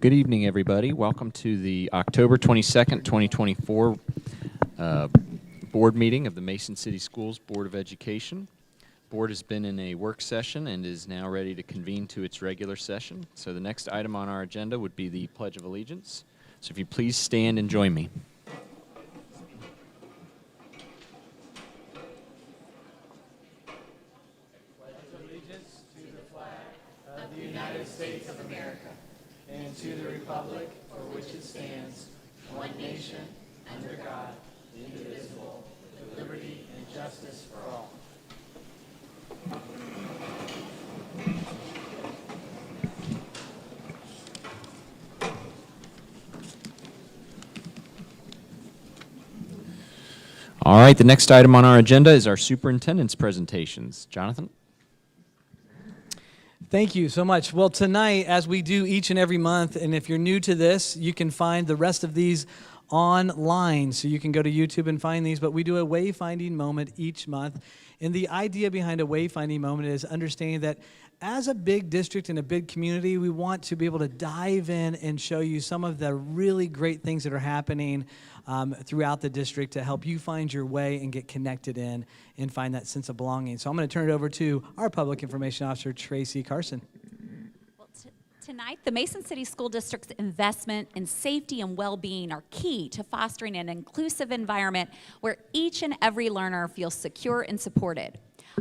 Good evening, everybody. Welcome to the October 22nd, 2024 board meeting of the Mason City Schools Board of Education. Board has been in a work session and is now ready to convene to its regular session. So the next item on our agenda would be the Pledge of Allegiance. So if you please stand and join me. The United States of America, and to the republic for which it stands, one nation, under God, indivisible, with liberty and justice for all. All right, the next item on our agenda is our superintendent's presentations. Jonathan? Thank you so much. Well, tonight, as we do each and every month, and if you're new to this, you can find the rest of these online, so you can go to YouTube and find these, but we do a wayfinding moment each month, and the idea behind a wayfinding moment is understanding that as a big district and a big community, we want to be able to dive in and show you some of the really great things that are happening throughout the district to help you find your way and get connected in and find that sense of belonging. So I'm going to turn it over to our Public Information Officer, Tracy Carson. Well, tonight, the Mason City School District's investment in safety and well-being are key to fostering an inclusive environment where each and every learner feels secure and supported.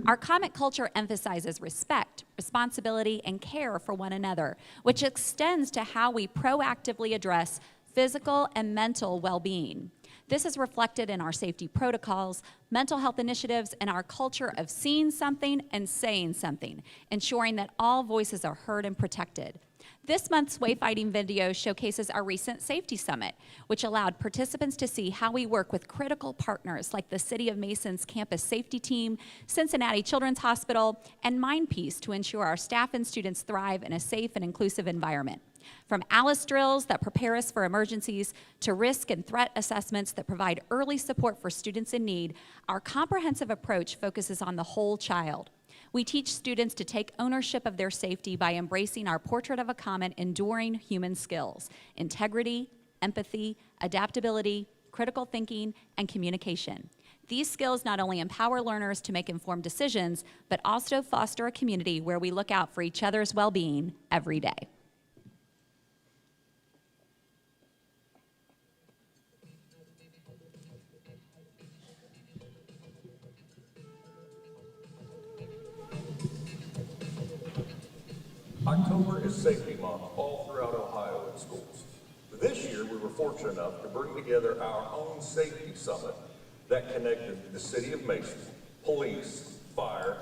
Our comic culture emphasizes respect, responsibility, and care for one another, which extends to how we proactively address physical and mental well-being. This is reflected in our safety protocols, mental health initiatives, and our culture of seeing something and saying something, ensuring that all voices are heard and protected. This month's wayfinding video showcases our recent safety summit, which allowed participants to see how we work with critical partners like the City of Mason's campus safety team, Cincinnati Children's Hospital, and MindPeace to ensure our staff and students thrive in a safe and inclusive environment. From ALICE drills that prepare us for emergencies to risk and threat assessments that provide early support for students in need, our comprehensive approach focuses on the whole child. We teach students to take ownership of their safety by embracing our portrait of a common, enduring human skills: integrity, empathy, adaptability, critical thinking, and communication. These skills not only empower learners to make informed decisions, but also foster a community where we look out for each other's well-being every day. October is Safety Month all throughout Ohio in schools. This year, we were fortunate enough to bring together our own safety summit that connected the City of Mason, police, fire,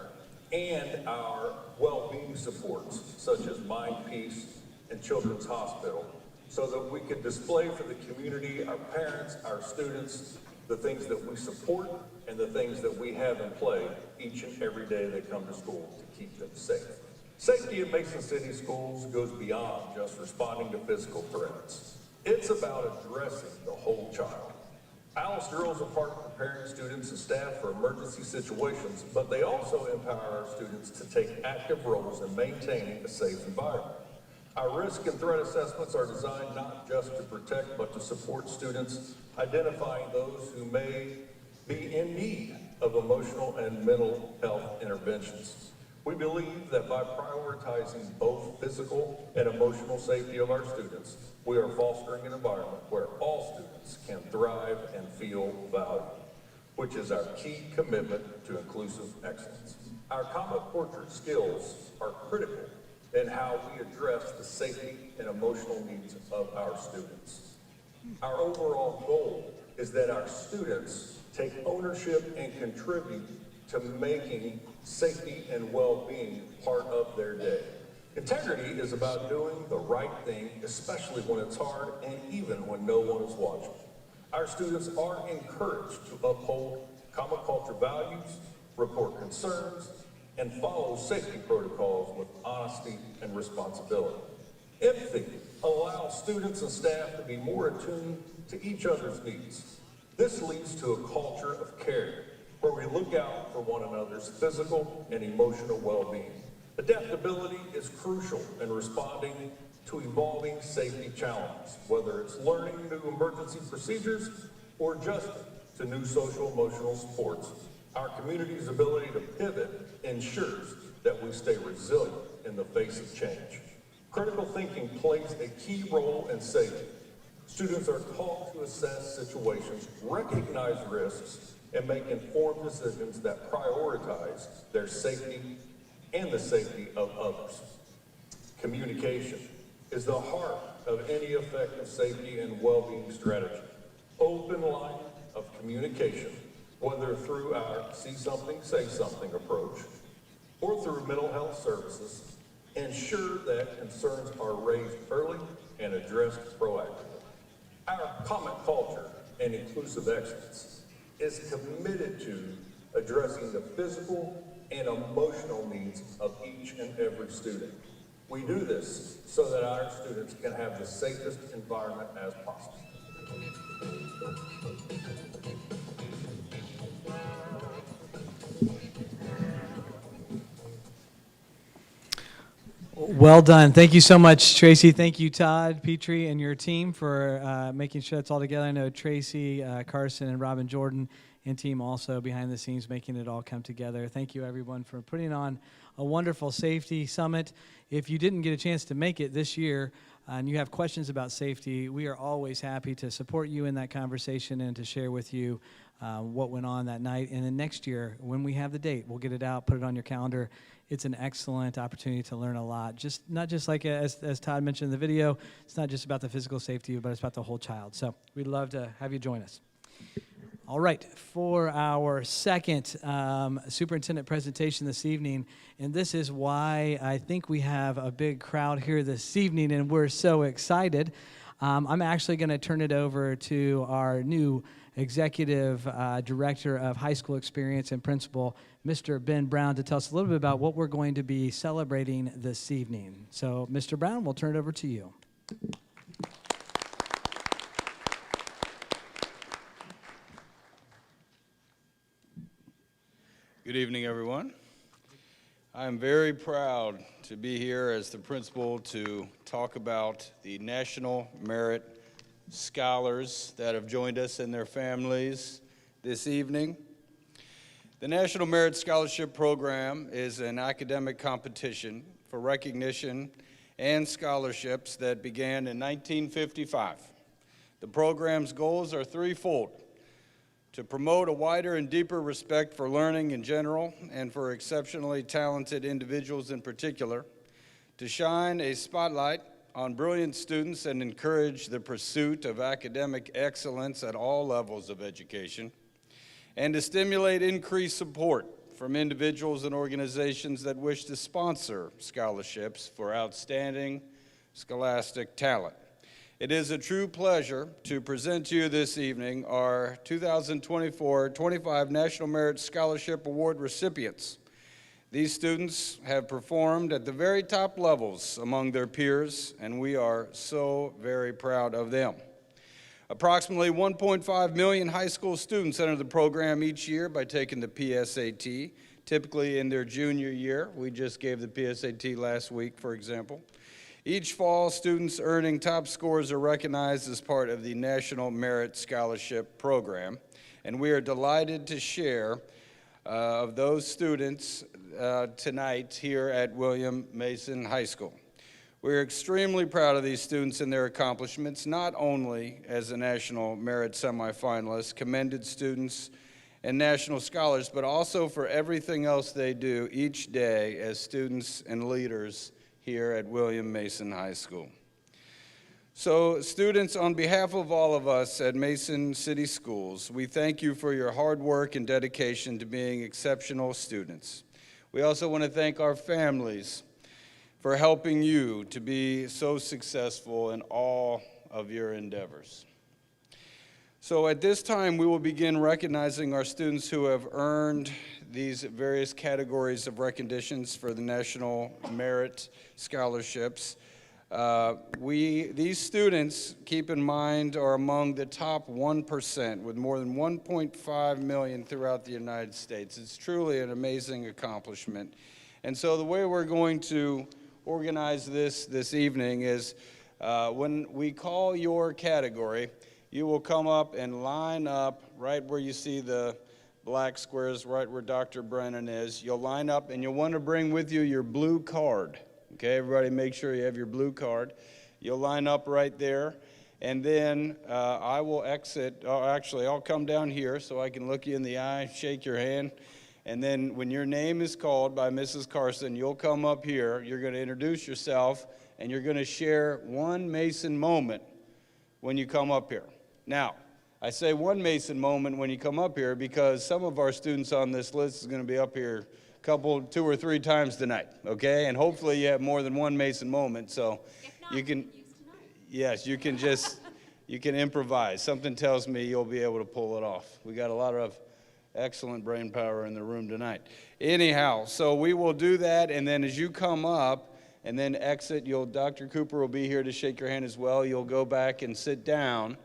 and our well-being supports, such as MindPeace and Children's Hospital, so that we could display for the community, our parents, our students, the things that we support and the things that we have in play each and every day they come to school to keep them safe. Safety in Mason City schools goes beyond just responding to physical threats. It's about addressing the whole child. ALICE drills are part of preparing students and staff for emergency situations, but they also empower our students to take active roles in maintaining a safe environment. Our risk and threat assessments are designed not just to protect, but to support students, identifying those who may be in need of emotional and mental health interventions. We believe that by prioritizing both physical and emotional safety of our students, we are fostering an environment where all students can thrive and feel valued, which is our key commitment to inclusive excellence. Our comic portrait skills are critical in how we address the safety and emotional needs of our students. Our overall goal is that our students take ownership and contribute to making safety and well-being part of their day. Integrity is about doing the right thing, especially when it's hard and even when no one is watching. Our students are encouraged to uphold common culture values, report concerns, and follow safety protocols with honesty and responsibility. Empathy allows students and staff to be more attuned to each other's needs. This leads to a culture of care, where we look out for one another's physical and emotional well-being. Adaptability is crucial in responding to evolving safety challenges, whether it's learning new emergency procedures or just to new social-emotional supports. Our community's ability to pivot ensures that we stay resilient in the face of change. Critical thinking plays a key role in safety. Students are taught to assess situations, recognize risks, and make informed decisions that prioritize their safety and the safety of others. Communication is the heart of any effective safety and well-being strategy. Open line of communication, whether through our see something, say something approach, or through mental health services, ensure that concerns are raised early and addressed proactively. Our common culture and inclusive excellence is committed to addressing the physical and emotional needs of each and every student. We do this so that our students can have the safest environment as possible. Well done. Thank you so much, Tracy. Thank you, Todd, Petrie, and your team for making sure it's all together. I know Tracy, Carson, and Robin Jordan and team also behind the scenes making it all come together. Thank you, everyone, for putting on a wonderful safety summit. If you didn't get a chance to make it this year and you have questions about safety, we are always happy to support you in that conversation and to share with you what went on that night. And then next year, when we have the date, we'll get it out, put it on your calendar. It's an excellent opportunity to learn a lot. Not just like as Todd mentioned in the video, it's not just about the physical safety, but it's about the whole child. So we'd love to have you join us. All right, for our second superintendent presentation this evening, and this is why I think we have a big crowd here this evening and we're so excited. I'm actually going to turn it over to our new Executive Director of High School Experience and Principal, Mr. Ben Brown, to tell us a little bit about what we're going to be celebrating this evening. So, Mr. Brown, we'll turn it over to you. Good evening, everyone. I'm very proud to be here as the principal to talk about the National Merit Scholars that have joined us and their families this evening. The National Merit Scholarship Program is an academic competition for recognition and scholarships that began in 1955. The program's goals are threefold: to promote a wider and deeper respect for learning in general and for exceptionally talented individuals in particular, to shine a spotlight on brilliant students and encourage the pursuit of academic excellence at all levels of education, and to stimulate increased support from individuals and organizations that wish to sponsor scholarships for outstanding scholastic talent. It is a true pleasure to present to you this evening our 2024-25 National Merit Scholarship Award recipients. These students have performed at the very top levels among their peers, and we are so very proud of them. Approximately 1.5 million high school students enter the program each year by taking the PSAT, typically in their junior year. We just gave the PSAT last week, for example. Each fall, students earning top scores are recognized as part of the National Merit Scholarship Program, and we are delighted to share of those students tonight here at William Mason High School. We're extremely proud of these students and their accomplishments, not only as a National Merit semifinalist, commended students, and national scholars, but also for everything else they do each day as students and leaders here at William Mason High School. So, students, on behalf of all of us at Mason City Schools, we thank you for your hard work and dedication to being exceptional students. We also want to thank our families for helping you to be so successful in all of your endeavors. So at this time, we will begin recognizing our students who have earned these various categories of recognitions for the National Merit Scholarships. These students, keep in mind, are among the top 1% with more than 1.5 million throughout the United States. It's truly an amazing accomplishment. And so the way we're going to organized this evening is when we call your category, you will come up and line up right where you see the black squares, right where Dr. Brennan is. You'll line up and you'll want to bring with you your blue card. Okay, everybody make sure you have your blue card. You'll line up right there. And then I will exit, actually I'll come down here so I can look you in the eye, shake your hand. And then when your name is called by Mrs. Carson, you'll come up here, you're going to introduce yourself, and you're going to share one Mason moment when you come up here. Now, I say one Mason moment when you come up here because some of our students on this list is going to be up here two or three times tonight, okay? And hopefully you have more than one Mason moment, so you can, yes, you can improvise. Something tells me you'll be able to pull it off. We got a lot of excellent brain power in the room tonight. Anyhow, so we will do that, and then as you come up and then exit, Dr. Cooper will be here to shake your hand as well. You'll go back and sit down.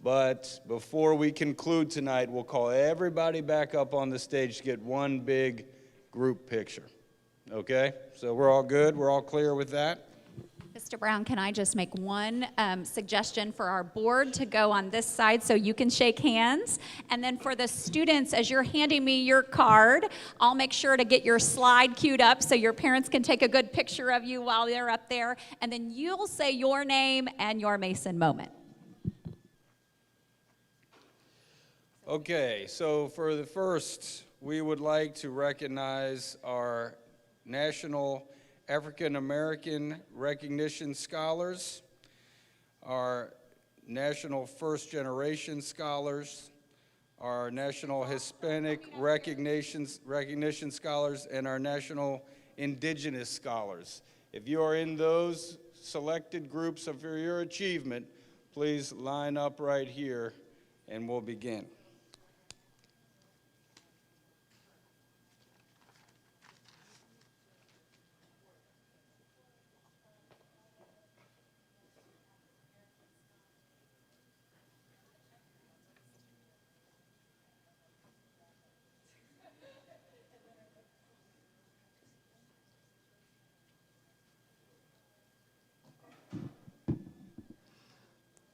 But before we conclude tonight, we'll call everybody back up on the stage to get one big group picture. Okay? So we're all good? We're all clear with that? Mr. Brown, can I just make one suggestion for our board to go on this side so you can shake hands? And then for the students, as you're handing me your card, I'll make sure to get your slide queued up so your parents can take a good picture of you while they're up there. And then you'll say your name and your Mason moment. Okay, so for the first, we would like to recognize our National African American Recognition Scholars, our National First Generation Scholars, our National Hispanic Recognition Scholars, and our National Indigenous Scholars. If you are in those selected groups for your achievement, please line up right here and we'll begin.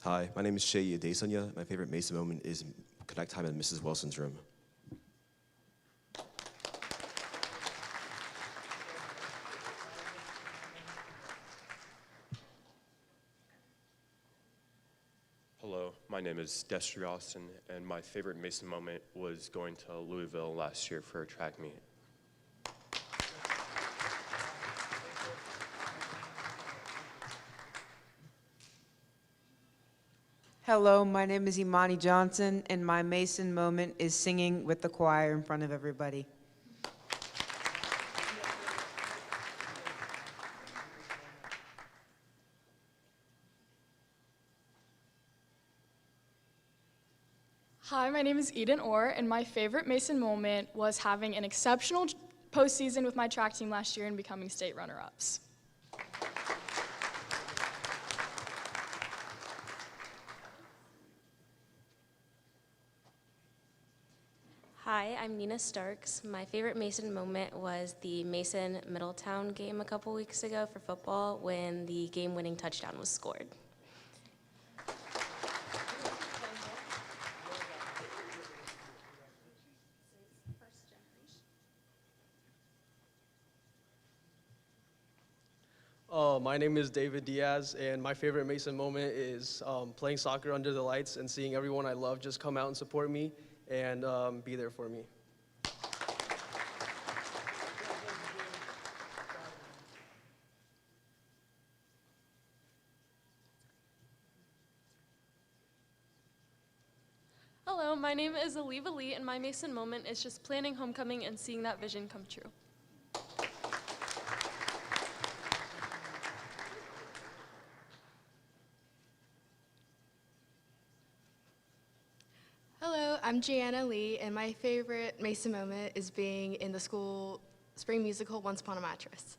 Hi, my name is Shea Adesanya. My favorite Mason moment is connect time in Mrs. Wilson's room. Hello, my name is Destry Austin, and my favorite Mason moment was going to Louisville last year for a track meet. Hello, my name is Imani Johnson, and my Mason moment is singing with the choir in front of everybody. Hi, my name is Eden Orr, and my favorite Mason moment was having an exceptional postseason with my track team last year and becoming state runner-ups. Hi, I'm Nina Starks. My favorite Mason moment was the Mason-Middletown game a couple weeks ago for football when the game-winning touchdown was scored. My name is David Diaz, and my favorite Mason moment is playing soccer under the lights and seeing everyone I love just come out and support me and be there for me. Hello, my name is Aliva Lee, and my Mason moment is just planning homecoming and seeing that vision come true. Hello, I'm Gianna Lee, and my favorite Mason moment is being in the school spring musical Once Upon a Mattress.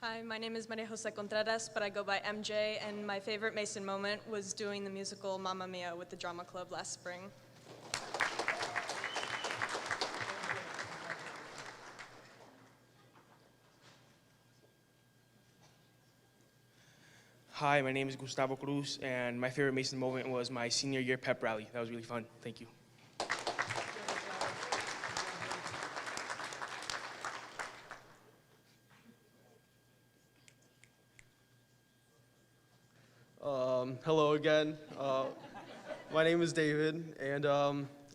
Hi, my name is Maria Jose Contreras, but I go by MJ, and my favorite Mason moment was doing the musical Mamma Mia with the drama club last spring. Hi, my name is Gustavo Cruz, and my favorite Mason moment was my senior year pep rally. That was really fun. Thank you. Hello again. My name is David, and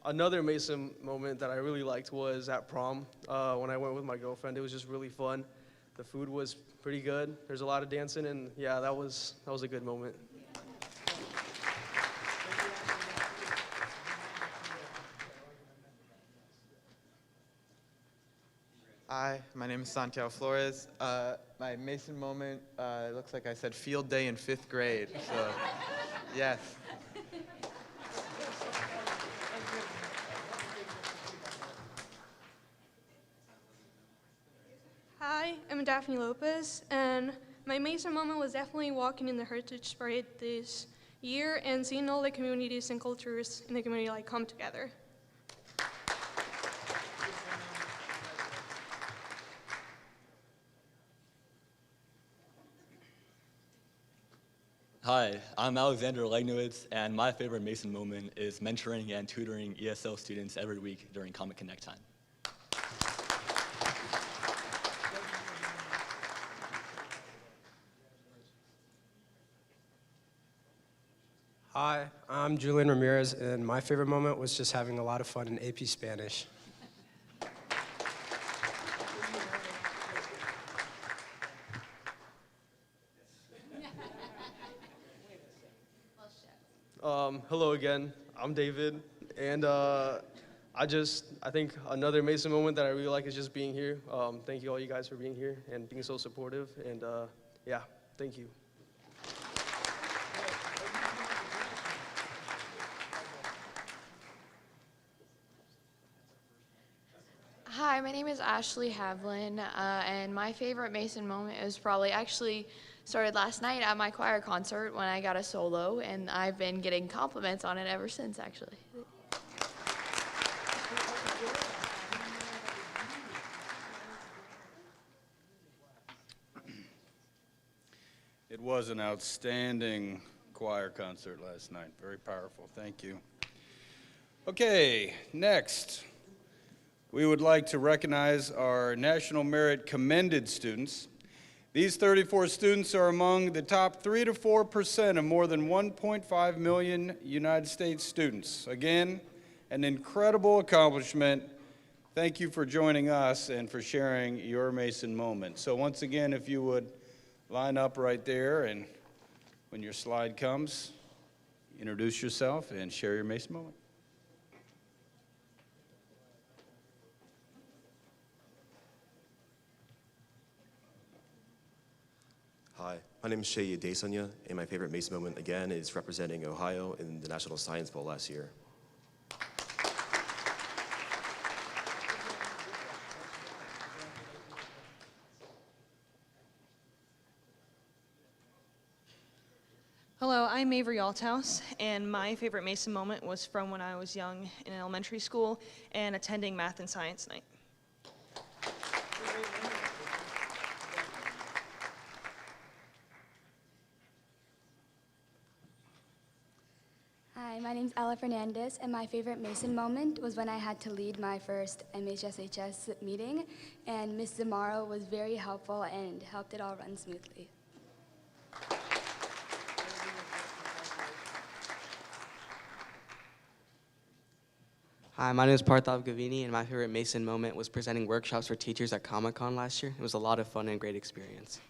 another Mason moment that I really liked was at prom when I went with my girlfriend. It was just really fun. The food was pretty good. There's a lot of dancing, and yeah, that was a good moment. Hi, my name is Santiago Flores. My Mason moment, it looks like I said field day in 5th grade, so yes. Hi, I'm Daphne Lopez, and my Mason moment was definitely walking in the Heritage Parade this year and seeing all the communities and cultures in the community like come together. Hi, I'm Alexander Legnowitz, and my favorite Mason moment is mentoring and tutoring ESL students every week during Comic Connect time. Hi, I'm Julian Ramirez, and my favorite moment was just having a lot of fun in AP Spanish. Hello again. I'm David, and I think another Mason moment that I really like is just being here. Thank you all you guys for being here and being so supportive, and yeah, thank you. Hi, my name is Ashley Havlin, and my favorite Mason moment is probably actually started last night at my choir concert when I got a solo, and I've been getting compliments on it ever since, actually. It was an outstanding choir concert last night. Very powerful. Thank you. Okay, next, we would like to recognize our National Merit Commended students. These 34 students are among the top 3 to 4% of more than 1.5 million United States students. Again, an incredible accomplishment. Thank you for joining us and for sharing your Mason moment. So once again, if you would line up right there, and when your slide comes, introduce yourself and share your Mason moment. Hi, my name is Shea Desanya, and my favorite Mason moment, again, is representing Ohio in the National Science Bowl last year. Hello, I'm Avery Althouse, and my favorite Mason moment was from when I was young in elementary school and attending math and science night. Hi, my name's Ella Fernandez, and my favorite Mason moment was when I had to lead my first MHSHS meeting, and Ms. Zamaro was very helpful and helped it all run smoothly. Hi, my name is Parthav Gavini, and my favorite Mason moment was presenting workshops for teachers at Comic-Con last year. It was a lot of fun and a great experience.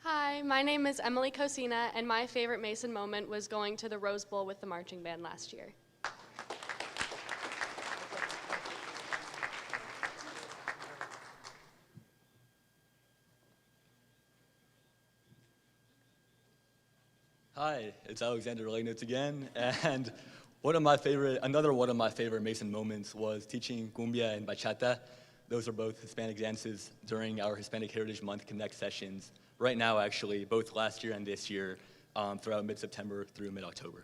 Hi, my name is Emily Cosina, and my favorite Mason moment was going to the Rose Bowl with the marching band last year. Hi, it's Alexander Legnowitz again, and another one of my favorite Mason moments was teaching cumbia and bachata. Those are both Hispanic dances during our Hispanic Heritage Month Connect sessions. Right now, actually, both last year and this year, throughout mid-September through mid-October.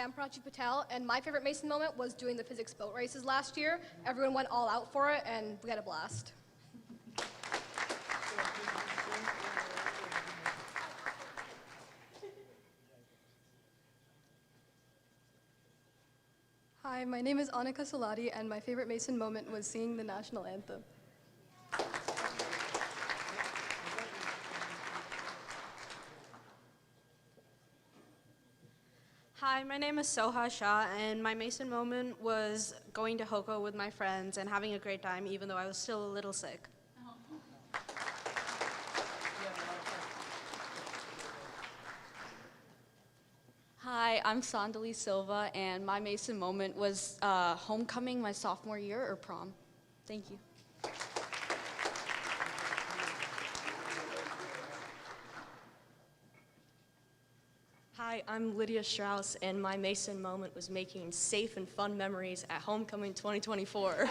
I'm Prachi Patel, and my favorite Mason moment was doing the physics boat races last year. Everyone went all out for it, and we had a blast. Hi, my name is Annika Salati, and my favorite Mason moment was singing the national anthem. Hi, my name is Soha Shah, and my Mason moment was going to Hoko with my friends and having a great time, even though I was still a little sick. Hi, I'm Sandali Silva, and my Mason moment was homecoming my sophomore year, or prom. Thank you. Hi, I'm Lydia Strauss, and my Mason moment was making safe and fun memories at Homecoming 2024.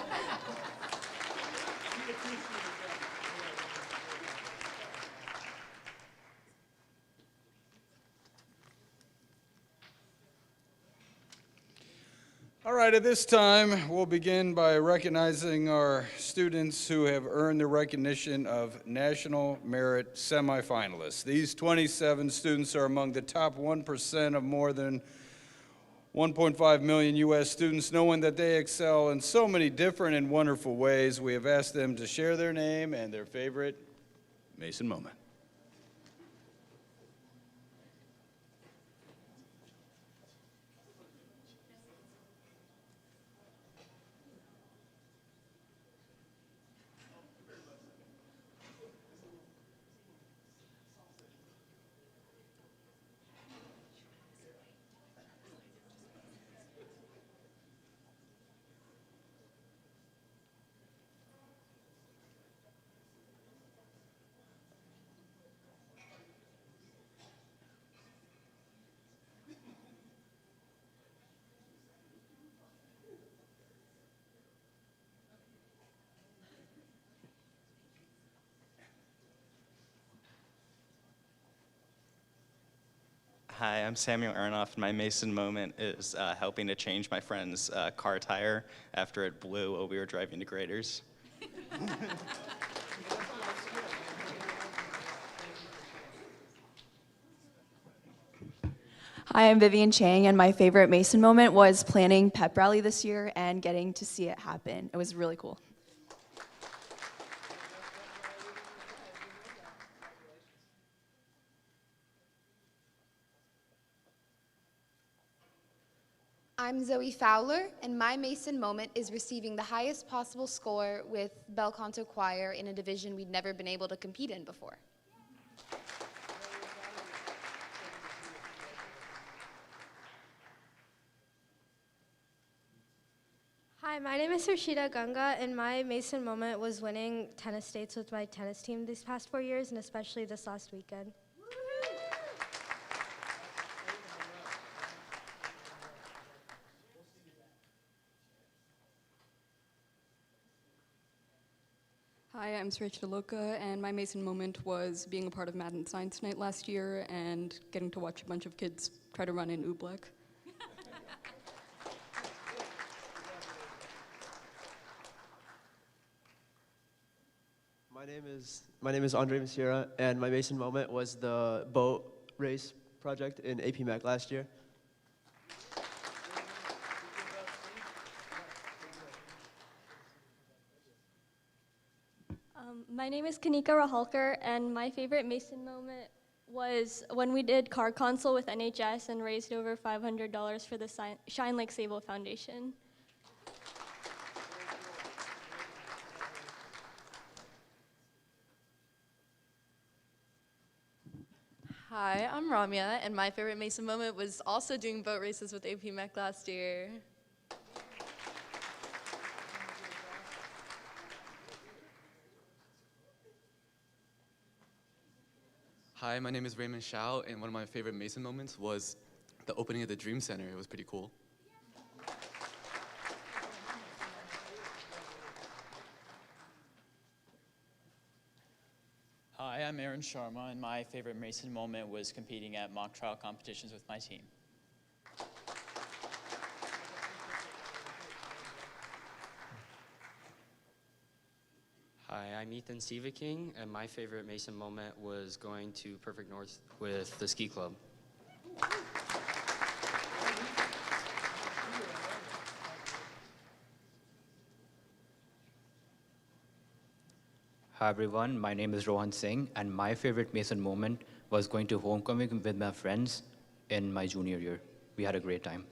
All right, at this time, we'll begin by recognizing our students who have earned the recognition of National Merit Semifinalists. These 27 students are among the top 1% of more than 1.5 million U.S. students. Knowing that they excel in so many different and wonderful ways, we have asked them to share their name and their favorite Mason moment. Hi, I'm Samuel Aronoff, and my Mason moment is helping to change my friend's car tire after it blew while we were driving to Graders. Hi, I'm Vivian Chang, and my favorite Mason moment was planning pep rally this year and getting to see it happen. It was really cool. I'm Zoe Fowler, and my Mason moment is receiving the highest possible score with Bel Canto Choir in a division we'd never been able to compete in before. Hi, my name is Harshita Ganga, and my Mason moment was winning tennis states with my tennis team these past 4 years, and especially this last weekend. Hi, I'm Srich Deloka, and my Mason moment was being a part of Madden Science Night last year and getting to watch a bunch of kids try to run in Oobleck. My name is Andre Messira, and my Mason moment was the boat race project in AP Mech last year. My name is Kanika Rahalkar, and my favorite Mason moment was when we did car console with NHS and raised over $500 for the Shine Lake Sable Foundation. Hi, I'm Ramya, and my favorite Mason moment was also doing boat races with AP Mech last year. Hi, my name is Raymond Shao, and one of my favorite Mason moments was the opening of the Dream Center. It was pretty cool. Hi, I'm Aaron Sharma, and my favorite Mason moment was competing at mock trial competitions with my team. Hi, I'm Ethan King, and my favorite Mason moment was going to Perfect North with the ski club. Hi everyone, my name is Rohan Singh, and my favorite Mason moment was going to homecoming with my friends in my junior year. We had a great time.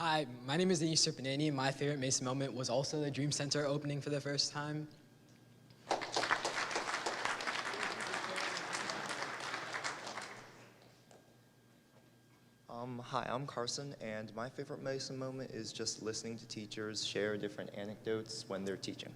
Hi, my name is Denise Serpanani, and my favorite Mason moment was also the Dream Center opening for the first time. Hi, I'm Carson, and my favorite Mason moment is just listening to teachers share different anecdotes when they're teaching.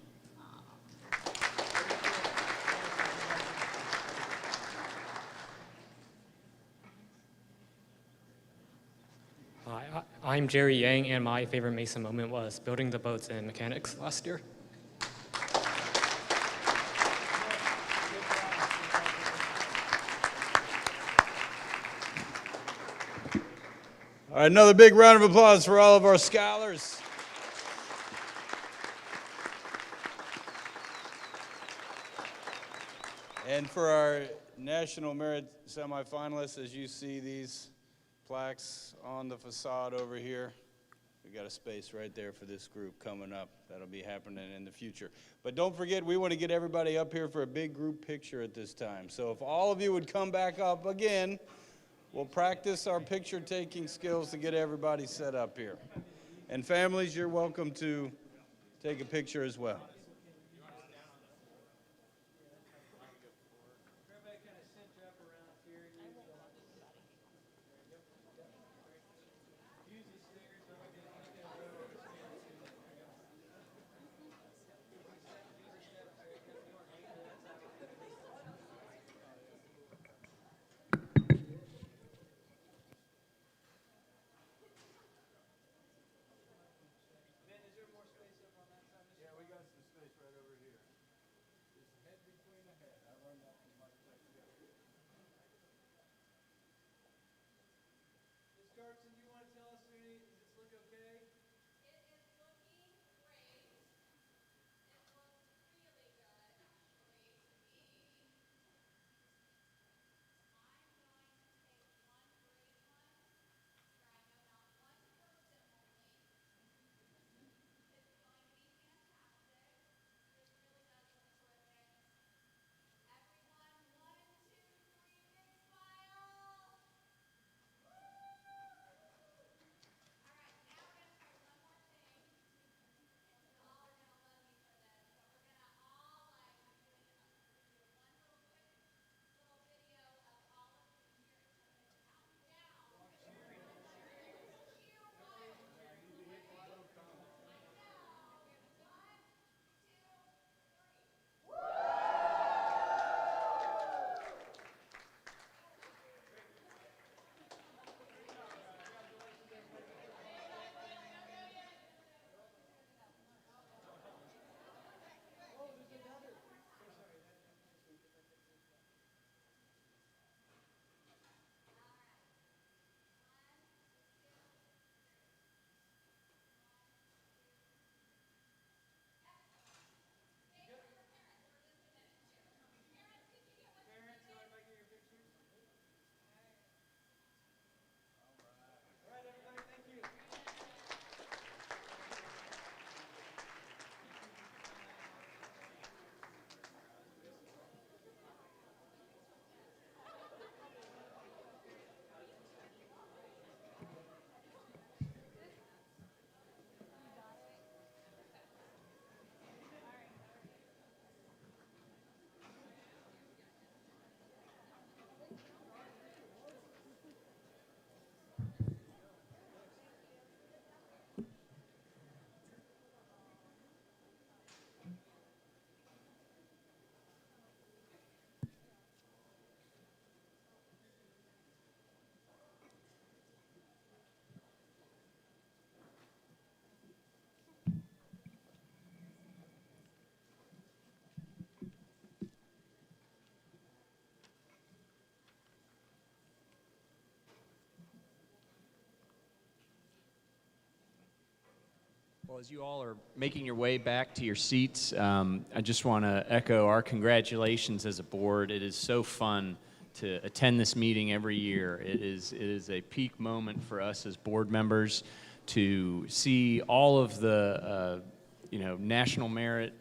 Hi, I'm Jerry Yang, and my favorite Mason moment was building the boats in mechanics last year. All right, another big round of applause for all of our scholars. And for our National Merit semifinalists, as you see these plaques on the facade over here, we got a space right there for this group coming up. That'll be happening in the future. But don't forget, we want to get everybody up here for a big group picture at this time. So if all of you would come back up again, we'll practice our picture-taking skills to get everybody set up here. And families, you're welcome to take a picture as well. Carson, you want to tell us, is it Well, as you all are making your way back to your seats, I just want to echo our congratulations as a board. It is so fun to attend this meeting every year. It is a peak moment for us as board members to see all of the national merit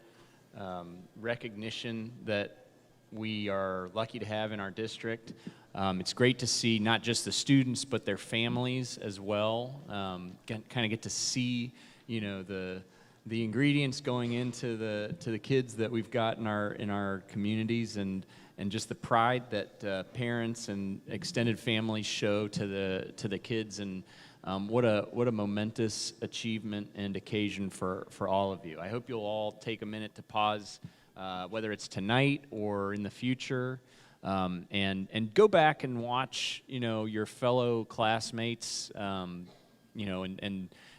recognition that we are lucky to have in our district. It's great to see not just the students but their families as well. Kind of get to see the ingredients going into the kids that we've got in our communities, and just the pride that parents and extended families show to the kids, and what a momentous achievement and occasion for all of you. I hope you'll all take a minute to pause, whether it's tonight or in the future, and go back and watch your fellow classmates, and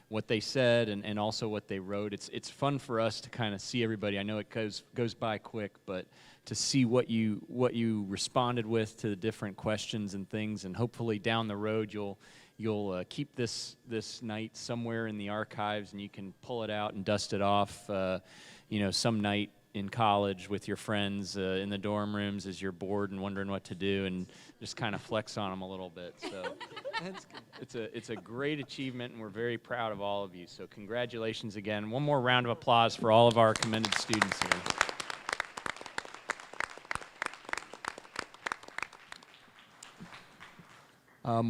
what they said and also what they wrote. It's fun for us to kind of see everybody. I know it goes by quick, but to see what you responded with to the different questions and things, and hopefully down the road you'll keep this night somewhere in the archives, and you can pull it out and dust it off some night in college with your friends in the dorm rooms as you're bored and wondering what to do, and just kind of flex on them a little bit. So it's a great achievement, and we're very proud of all of you. So congratulations again. One more round of applause for all of our commended students here.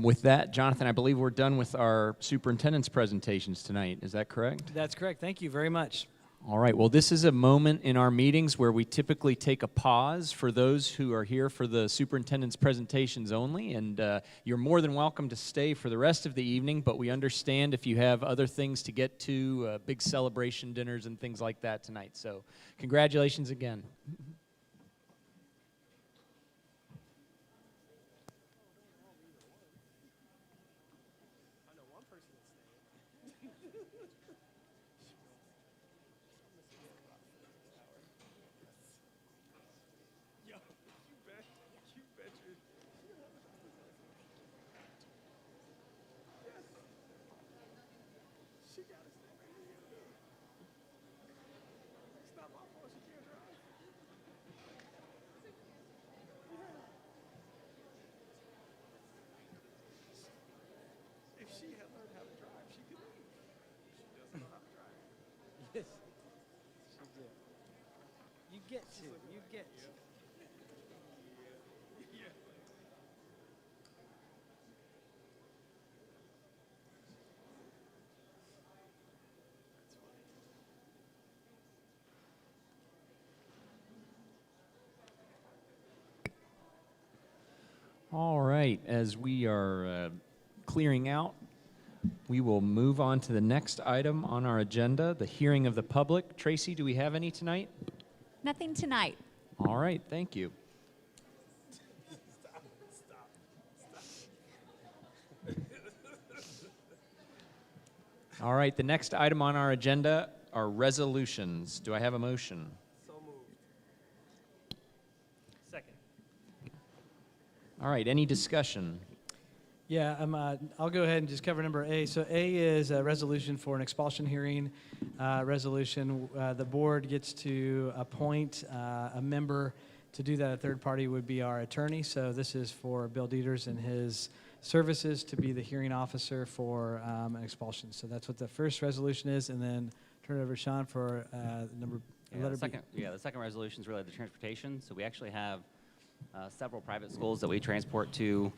With that, Jonathan, I believe we're done with our superintendent's presentations tonight. Is that correct? That's correct. Thank you very much. All right. Well, this is a moment in our meetings where we typically take a pause for those who are here for the superintendent's presentations only, and you're more than welcome to stay for the rest of the evening, but we understand if you have other things to get to, big celebration dinners and things like that tonight. So congratulations again. Yes, she did. You get to. All right. As we are clearing out, we will move on to the next item on our agenda, the hearing of the public. Tracy, do we have any tonight? Nothing tonight. All right, thank you. All right, the next item on our agenda are resolutions. Do I have a motion? So moved. Second. All right, any discussion? Yeah, I'll go ahead and just cover number A. So A is a resolution for an expulsion hearing resolution. The board gets to appoint a member to do that. A third party would be our attorney. So this is for Bill Dieters and his services to be the hearing officer for an expulsion. So that's what the first resolution is, and then turn it over to Sean for letter B. The second resolution is related to transportation. So we actually have several private schools that we transport to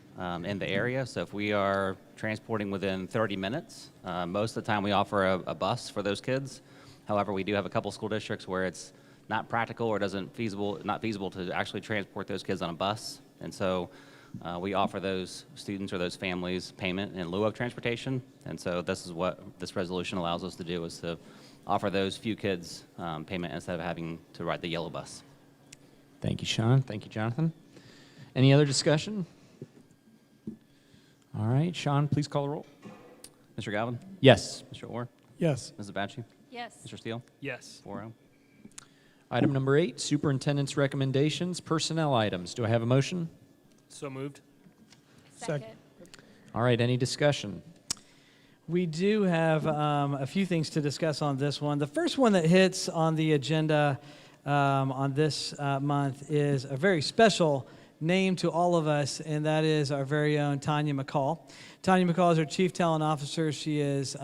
in the area. So if we are transporting within 30 minutes, most of the time we offer a bus for those kids. However, we do have a couple school districts where it's not practical or not feasible to actually transport those kids on a bus. And so we offer those students or those families payment in lieu of transportation. And so this is what this resolution allows us to do, is to offer those few kids payment instead of having to ride the yellow bus. Thank you, Sean. Thank you, Jonathan. Any other discussion? All right, Sean, please call the roll. Mr. Galvin? Yes. Mr. Orr? Yes. Mrs. Batchy? Yes. Mr. Steele? Yes. 4-0. Item number 8, superintendent's recommendations, personnel items. Do I have a motion? So moved. Second. All right, any discussion? We do have a few things to discuss on this one. The first one that hits on the agenda on this month is a very special name to all of us, and that is our very own Tanya McCall. Tanya McCall is our Chief Talent Officer. She is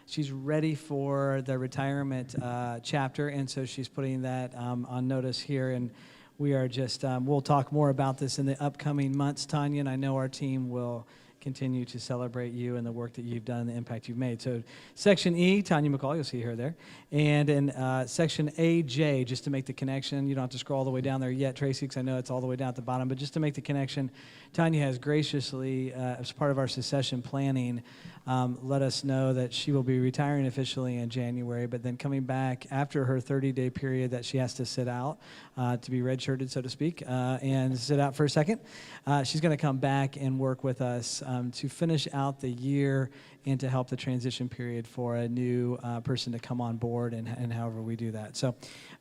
she's ready for the retirement chapter, and so she's putting that on notice here. And we are just, we'll talk more about this in the upcoming months, Tanya, and I know our team will continue to celebrate you and the work that you've done and the impact you've made. So Section E, Tanya McCall, you'll see her there. And in Section AJ, just to make the connection, you don't have to scroll all the way down there yet, Tracy, because I know it's all the way down at the bottom, but just to make the connection, Tanya has graciously, as part of our succession planning, let us know that she will be retiring officially in January, but then coming back after her 30-day period that she has to sit out, to be redshirted, so to speak, and sit out for a second. She's going to come back and work with us to finish out the year and to help the transition period for a new person to come on board and however we do that. So,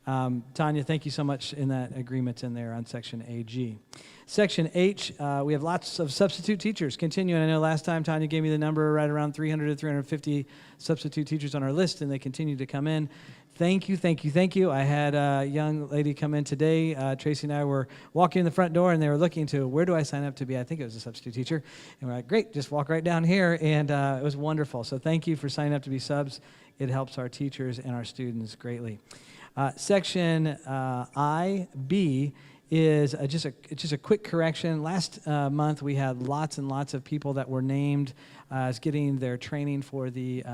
Tanya, thank you so much in that agreement in there on Section AG. Section H, we have lots of substitute teachers continuing. I know last time Tanya gave me the number right around 300 to 350 substitute teachers on our list, and they continue to come in. Thank you, thank you, thank you. I had a young lady come in today. Tracy and I were walking in the front door, and they were looking to, where do I sign up to be? I think it was a substitute teacher. And we're like, great, just walk right down here. And it was wonderful. So thank you for signing up to be subs. It helps our teachers and our students greatly. Section IB is just a quick correction. Last month, we had lots and lots of people that were named as getting their training for the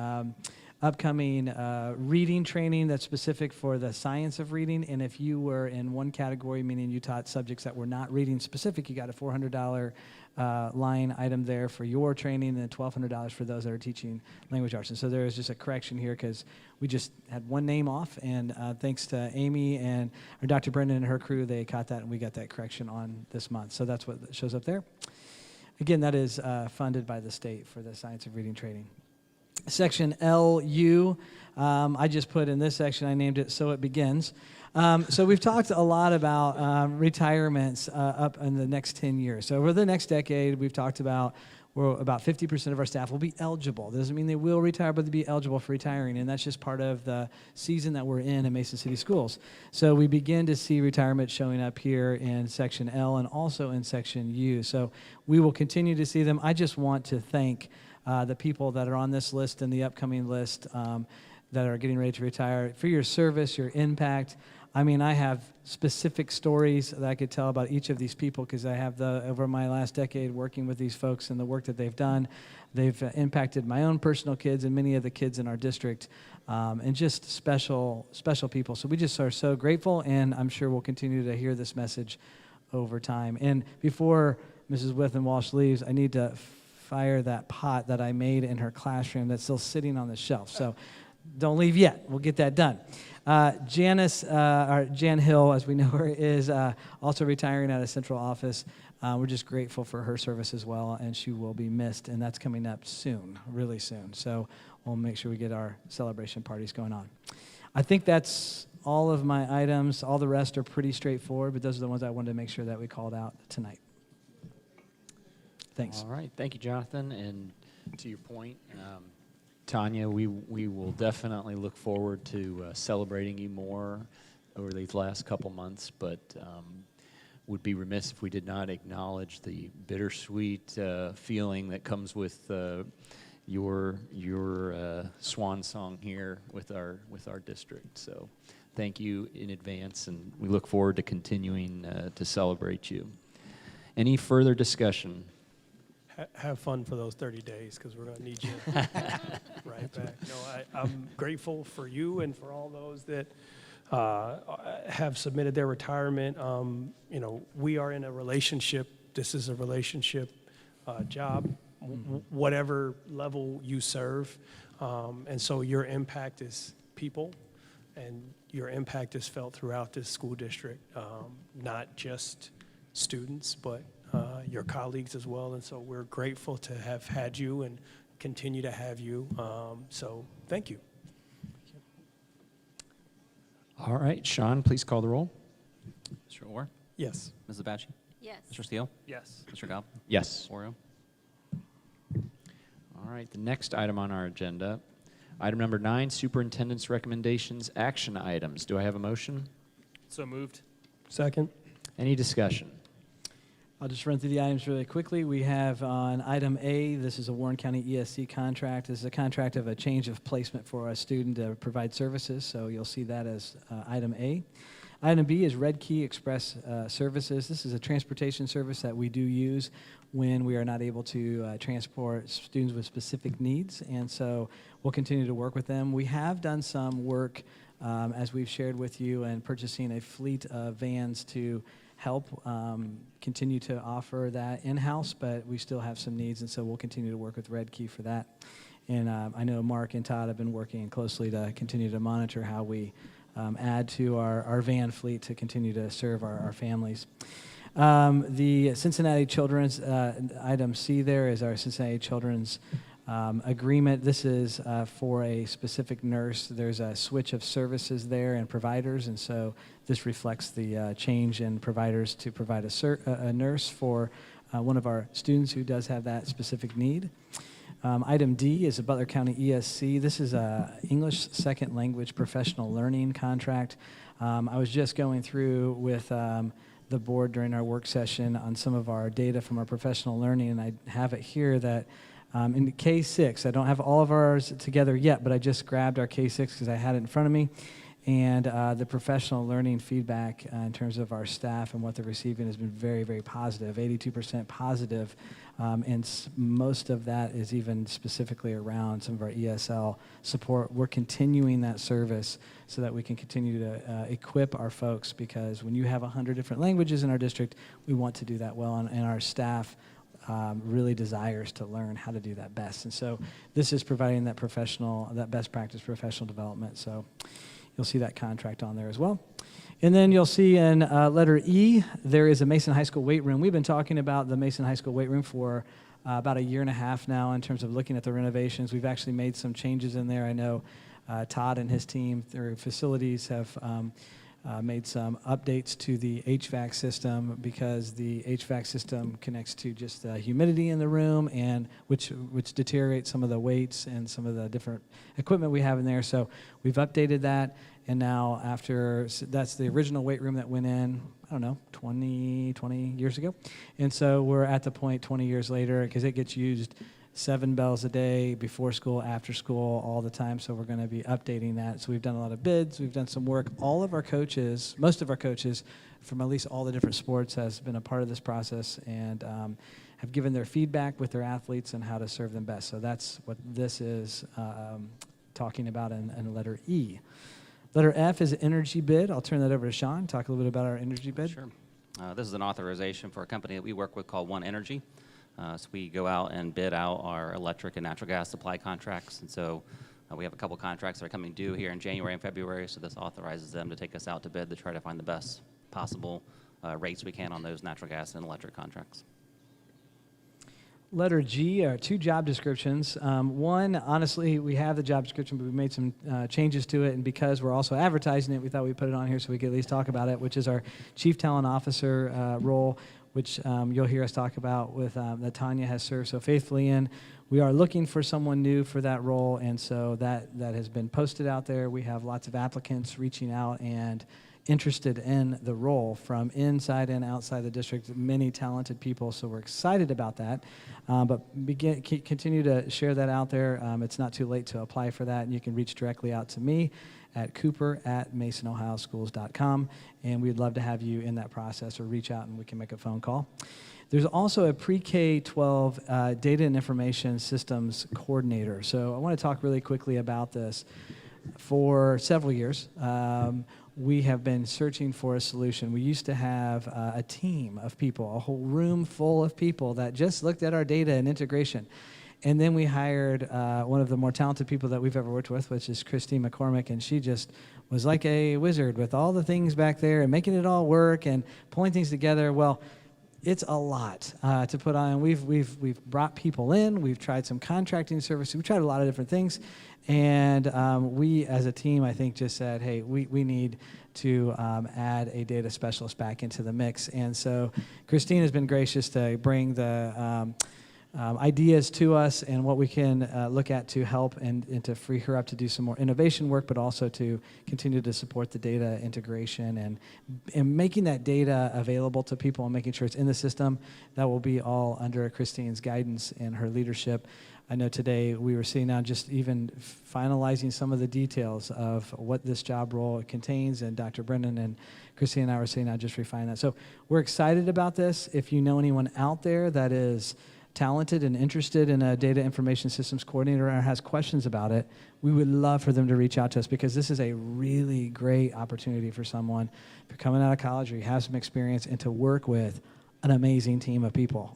upcoming reading training that's specific for the science of reading. And if you were in one category, meaning you taught subjects that were not reading specific, you got a $400 line item there for your training, and then $1,200 for those that are teaching language arts. And so there is just a correction here because we just had one name off, and thanks to Amy and or Dr. Brendan and her crew, they caught that, and we got that correction on this month. So that's what shows up there. Again, that is funded by the state for the science of reading training. Section LU, I just put in this section, I named it So It Begins. So we've talked a lot about retirements up in the next 10 years. So over the next decade, we've talked about about 50% of our staff will be eligible. That doesn't mean they will retire, but they'll be eligible for retiring, and that's just part of the season that we're in Mason City Schools. So we begin to see retirement showing up here in Section L and also in Section U. So we will continue to see them. I just want to thank the people that are on this list and the upcoming list that are getting ready to retire for your service, your impact. I mean, I have specific stories that I could tell about each of these people because I have over my last decade working with these folks and the work that they've done. They've impacted my own personal kids and many of the kids in our district, and just special people. So we just are so grateful, and I'm sure we'll continue to hear this message over time. And before Mrs. Withen-Walsh leaves, I need to fire that pot that I made in her classroom that's still sitting on the shelf. So don't leave yet. We'll get that done. Jan Hill, as we know her, is also retiring out of central office. We're just grateful for her service as well, and she will be missed, and that's coming up soon, really soon. So we'll make sure we get our celebration parties going on. I think that's all of my items. All the rest are pretty straightforward, but those are the ones I wanted to make sure that we called out tonight. Thanks. All right. Thank you, Jonathan. And to your point, Tanya, we will definitely look forward to celebrating you more over these last couple months, but would be remiss if we did not acknowledge the bittersweet feeling that comes with your swan song here with our district. So thank you in advance, and we look forward to continuing to celebrate you. Any further discussion? Have fun for those 30 days because we're going to need you right back. No, I'm grateful for you and for all those that have submitted their retirement. You know, we are in a relationship. This is a relationship job, whatever level you serve. And so your impact is people, and your impact is felt throughout this school district, not just students, but your colleagues as well. And so we're grateful to have had you and continue to have you. So thank you. All right, Sean, please call the roll. Mr. Orr? Yes. Mrs. Abachi? Yes. Mr. Steele? Yes. Mr. Gobb? Yes. Oreo? All right, the next item on our agenda, item number 9, superintendent's recommendations, action items. Do I have a motion? So moved. Second. Any discussion? I'll just run through the items really quickly. We have on item A, this is a Warren County ESC contract. This is a contract of a change of placement for a student to provide services, so you'll see that as item A. Item B is Red Key Express Services. This is a transportation service that we do use when we are not able to transport students with specific needs, and so we'll continue to work with them. We have done some work, as we've shared with you, and purchasing a fleet of vans to help continue to offer that in-house, but we still have some needs, and so we'll continue to work with Red Key for that. And I know Mark and Todd have been working closely to continue to monitor how we add to our van fleet to continue to serve our families. The Cincinnati Children's, item C there is our Cincinnati Children's agreement. This is for a specific nurse. There's a switch of services there and providers, and so this reflects the change in providers to provide a nurse for one of our students who does have that specific need. Item D is a Butler County ESC. This is a English Second Language Professional Learning contract. I was just going through with the board during our work session on some of our data from our professional learning, and I have it here that in K6, I don't have all of ours together yet, but I just grabbed our K6 because I had it in front of me. And the professional learning feedback in terms of our staff and what they're receiving has been very, very positive, 82% positive. And most of that is even specifically around some of our ESL support. We're continuing that service so that we can continue to equip our folks, because when you have 100 different languages in our district, we want to do that well, and our staff really desires to learn how to do that best. And so this is providing that that best practice professional development. So you'll see that contract on there as well. And then you'll see in letter E, there is a Mason High School weight room. We've been talking about the Mason High School weight room for about 1.5 years now in terms of looking at the renovations. We've actually made some changes in there. I know Todd and his team, their facilities, have made some updates to the HVAC system, because the HVAC system connects to just the humidity in the room, and which deteriorates some of the weights and some of the different equipment we have in there. So we've updated that, and now that's the original weight room that went in, I don't know, 20 years ago. And so we're at the point 20 years later, because it gets used 7 bells a day, before school, after school, all the time. So we're going to be updating that. So we've done a lot of bids. We've done some work. All of our coaches, most of our coaches from at least all the different sports, has been a part of this process, and have given their feedback with their athletes and how to serve them best. So that's what this is talking about in letter E. Letter F is an energy bid. I'll turn that over to Sean, talk a little bit about our energy bid. Sure. This is an authorization for a company that we work with called One Energy. So we go out and bid out our electric and natural gas supply contracts. And so we have a couple contracts that are coming due here in January and February. So this authorizes them to take us out to bid to try to find the best possible rates we can on those natural gas and electric contracts. Letter G are 2 job descriptions. One, honestly, we have the job description, but we made some changes to it, and because we're also advertising it, we thought we'd put it on here so we could at least talk about it, which is our Chief Talent Officer role, which you'll hear us talk about with that Tanya has served so faithfully in. We are looking for someone new for that role, and so that has been posted out there. We have lots of applicants reaching out and interested in the role from inside and outside the district, many talented people, so we're excited about that. But continue to share that out there. It's not too late to apply for that, and you can reach directly out to me at cooper@masonohioschools.com, and we'd love to have you in that process, or reach out and we can make a phone call. There's also a pre-K-12 data and information systems coordinator. So I want to talk really quickly about this. For several years, we have been searching for a solution. We used to have a team of people, a whole room full of people that just looked at our data and integration. And then we hired one of the more talented people that we've ever worked with, which is Christine McCormick, and she just was like a wizard with all the things back there and making it all work and pulling things together. Well, it's a lot to put on. We've brought people in. We've tried some contracting services. We've tried a lot of different things. And we, as a team, I think just said, hey, we need to add a data specialist back into the mix. And so Christine has been gracious to bring the ideas to us and what we can look at to help and to free her up to do some more innovation work, but also to continue to support the data integration and making that data available to people and making sure it's in the system. That will be all under Christine's guidance and her leadership. I know today we were seeing now just even finalizing some of the details of what this job role contains, and Dr. Brennan and Christine and I were saying now just refine that. So we're excited about this. If you know anyone out there that is talented and interested in a data information systems coordinator or has questions about it, we would love for them to reach out to us, because this is a really great opportunity for someone, if you're coming out of college or you have some experience, and to work with an amazing team of people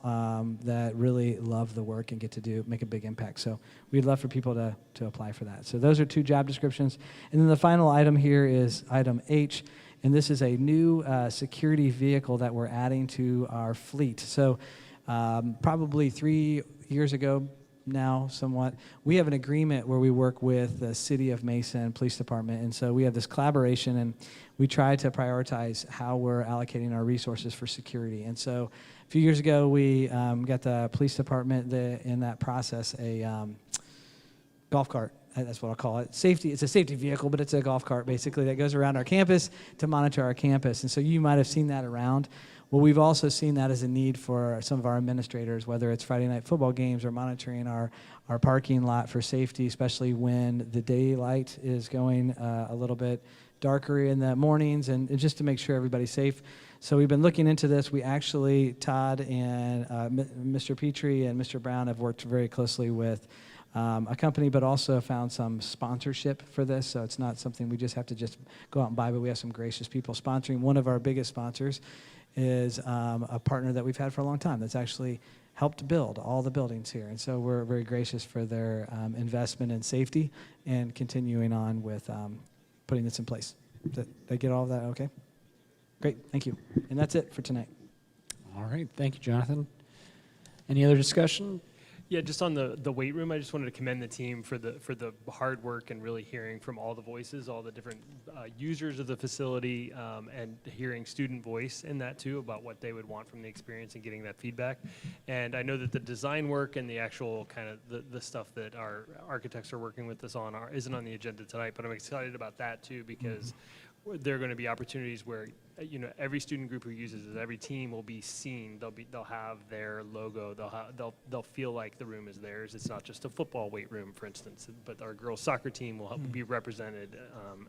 that really love the work and get to make a big impact. So we'd love for people to apply for that. So those are 2 job descriptions. And then the final item here is item H, and this is a new security vehicle that we're adding to our fleet. So probably 3 years ago now, somewhat, we have an agreement where we work with the City of Mason Police Department, and so we have this collaboration, and we try to prioritize how we're allocating our resources for security. And so a few years ago, we got the police department in that process a golf cart. That's what I'll call it. Safety. It's a safety vehicle, but it's a golf cart basically that goes around our campus to monitor our campus. And so you might have seen that around. Well, we've also seen that as a need for some of our administrators, whether it's Friday night football games or monitoring our parking lot for safety, especially when the daylight is going a little bit darker in the mornings, and just to make sure everybody's safe. So we've been looking into this. We actually, Todd and Mr. Petrie and Mr. Brown have worked very closely with a company, but also found some sponsorship for this. So it's not something we just have to just go out and buy, but we have some gracious people sponsoring. One of our biggest sponsors is a partner that we've had for a long time that's actually helped build all the buildings here. And so we're very gracious for their investment in safety and continuing on with putting this in place. Did I get all of that okay? Great, thank you. And that's it for tonight. All right, thank you, Jonathan. Any other discussion? Yeah, just on the weight room, I just wanted to commend the team for the hard work and really hearing from all the voices, all the different users of the facility, and hearing student voice in that too about what they would want from the experience and getting that feedback. And I know that the design work and the actual kind of the stuff that our architects are working with us on isn't on the agenda tonight, but I'm excited about that too, because there are going to be opportunities where every student group who uses it, every team will be seen. They'll have their logo. They'll feel like the room is theirs. It's not just a football weight room, for instance, but our girls soccer team will be represented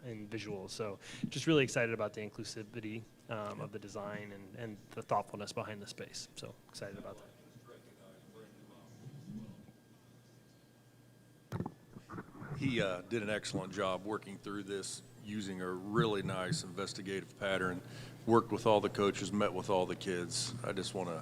in visuals. So just really excited about the inclusivity of the design and the thoughtfulness behind the space. So excited about that. He did an excellent job working through this, using a really nice investigative pattern, worked with all the coaches, met with all the kids. I just want to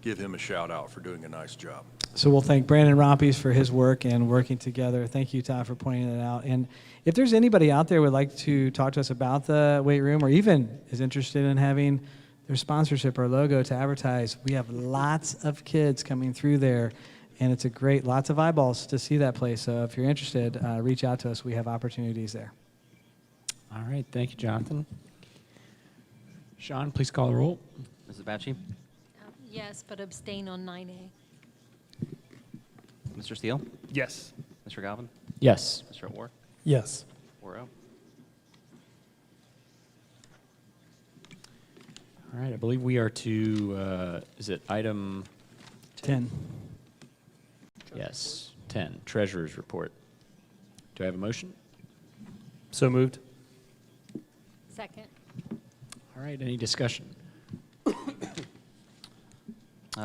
give him a shout out for doing a nice job. So we'll thank Brandon Rompies for his work and working together. Thank you, Todd, for pointing it out. And if there's anybody out there who would like to talk to us about the weight room, or even is interested in having their sponsorship or logo to advertise, we have lots of kids coming through there. And it's lots of eyeballs to see that place. So if you're interested, reach out to us. We have opportunities there. All right, thank you, Jonathan. Sean, please call the roll. Mrs. Bacci? Yes, but abstain on 9A. Mr. Steele? Yes. Mr. Galvin? Yes. Mr. Orr? Yes. 4-0. All right, I believe we are to, is it item 10? Yes, 10, Treasurer's Report. Do I have a motion? So moved. Second. All right, any discussion?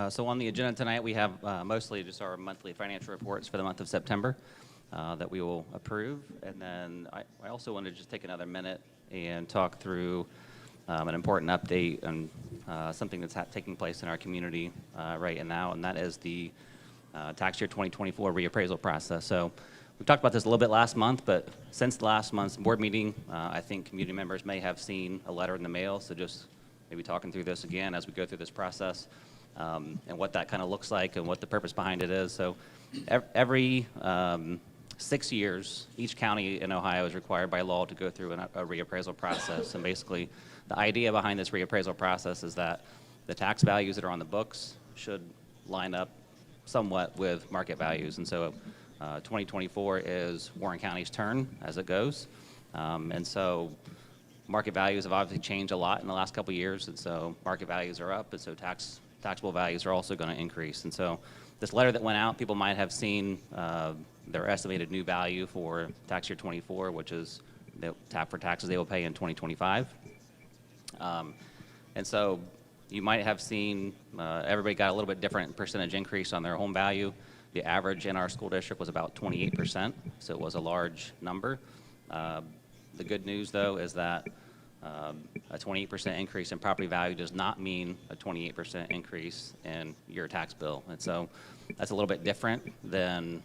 So on the agenda tonight, we have mostly just our monthly financial reports for the month of September that we will approve. And then I also want to just take another minute and talk through an important update on something that's taking place in our community right now, and that is the tax year 2024 reappraisal process. So we talked about this a little bit last month, but since last month's board meeting, I think community members may have seen a letter in the mail, so just maybe talking through this again as we go through this process, and what that kind of looks like and what the purpose behind it is. So every 6 years, each county in Ohio is required by law to go through a reappraisal process. And basically, the idea behind this reappraisal process is that the tax values that are on the books should line up somewhat with market values. And so 2024 is Warren County's turn as it goes. And so market values have obviously changed a lot in the last couple of years. And so market values are up, and so taxable values are also going to increase. And so this letter that went out, people might have seen their estimated new value for tax year 24, which is for taxes they will pay in 2025. And so you might have seen everybody got a little bit different percentage increase on their home value. The average in our school district was about 28%, so it was a large number. The good news, though, is that a 28% increase in property value does not mean a 28% increase in your tax bill. And so that's a little bit different than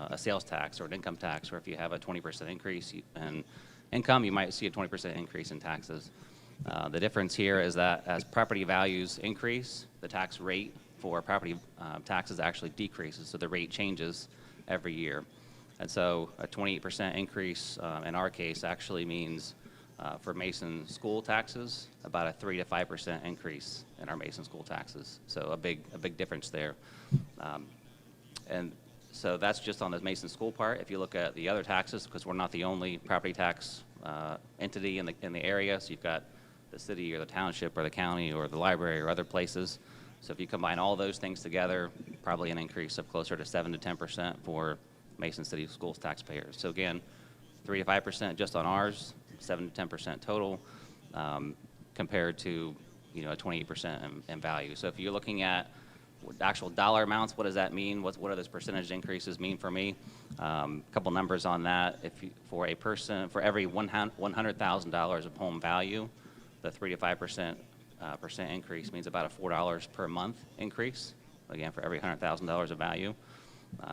a sales tax or an income tax, where if you have a 20% increase in income, you might see a 20% increase in taxes. The difference here is that as property values increase, the tax rate for property taxes actually decreases, so the rate changes every year. And so a 28% increase in our case actually means for Mason school taxes about a 3 to 5% increase in our Mason school taxes. So a big difference there. And so that's just on the Mason school part. If you look at the other taxes, because we're not the only property tax entity in the area, so you've got the city or the township or the county or the library or other places. So if you combine all those things together, probably an increase of closer to 7 to 10% for Mason City Schools taxpayers. So again, 3 to 5% just on ours, 7 to 10% total, compared to a 28% in value. So if you're looking at actual dollar amounts, what does that mean? What are those percentage increases mean for me? A couple numbers on that. For a person, for every $100,000 of home value, the 3 to 5% increase means about a $4 per month increase. Again, for every $100,000 of value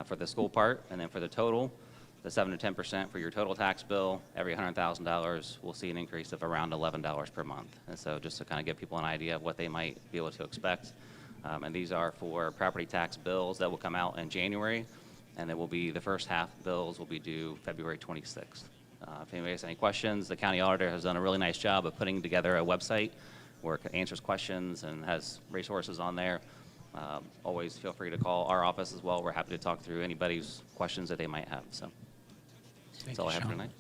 for the school part, and then for the total, the 7 to 10% for your total tax bill, every $100,000 will see an increase of around $11 per month. And so just to kind of give people an idea of what they might be able to expect. And these are for property tax bills that will come out in January, and it will be the first half bills will be due February 26th. If anybody has any questions, the county auditor has done a really nice job of putting together a website where it answers questions and has resources on there. Always feel free to call our office as well. We're happy to talk through anybody's questions that they might have. So that's all I have for tonight.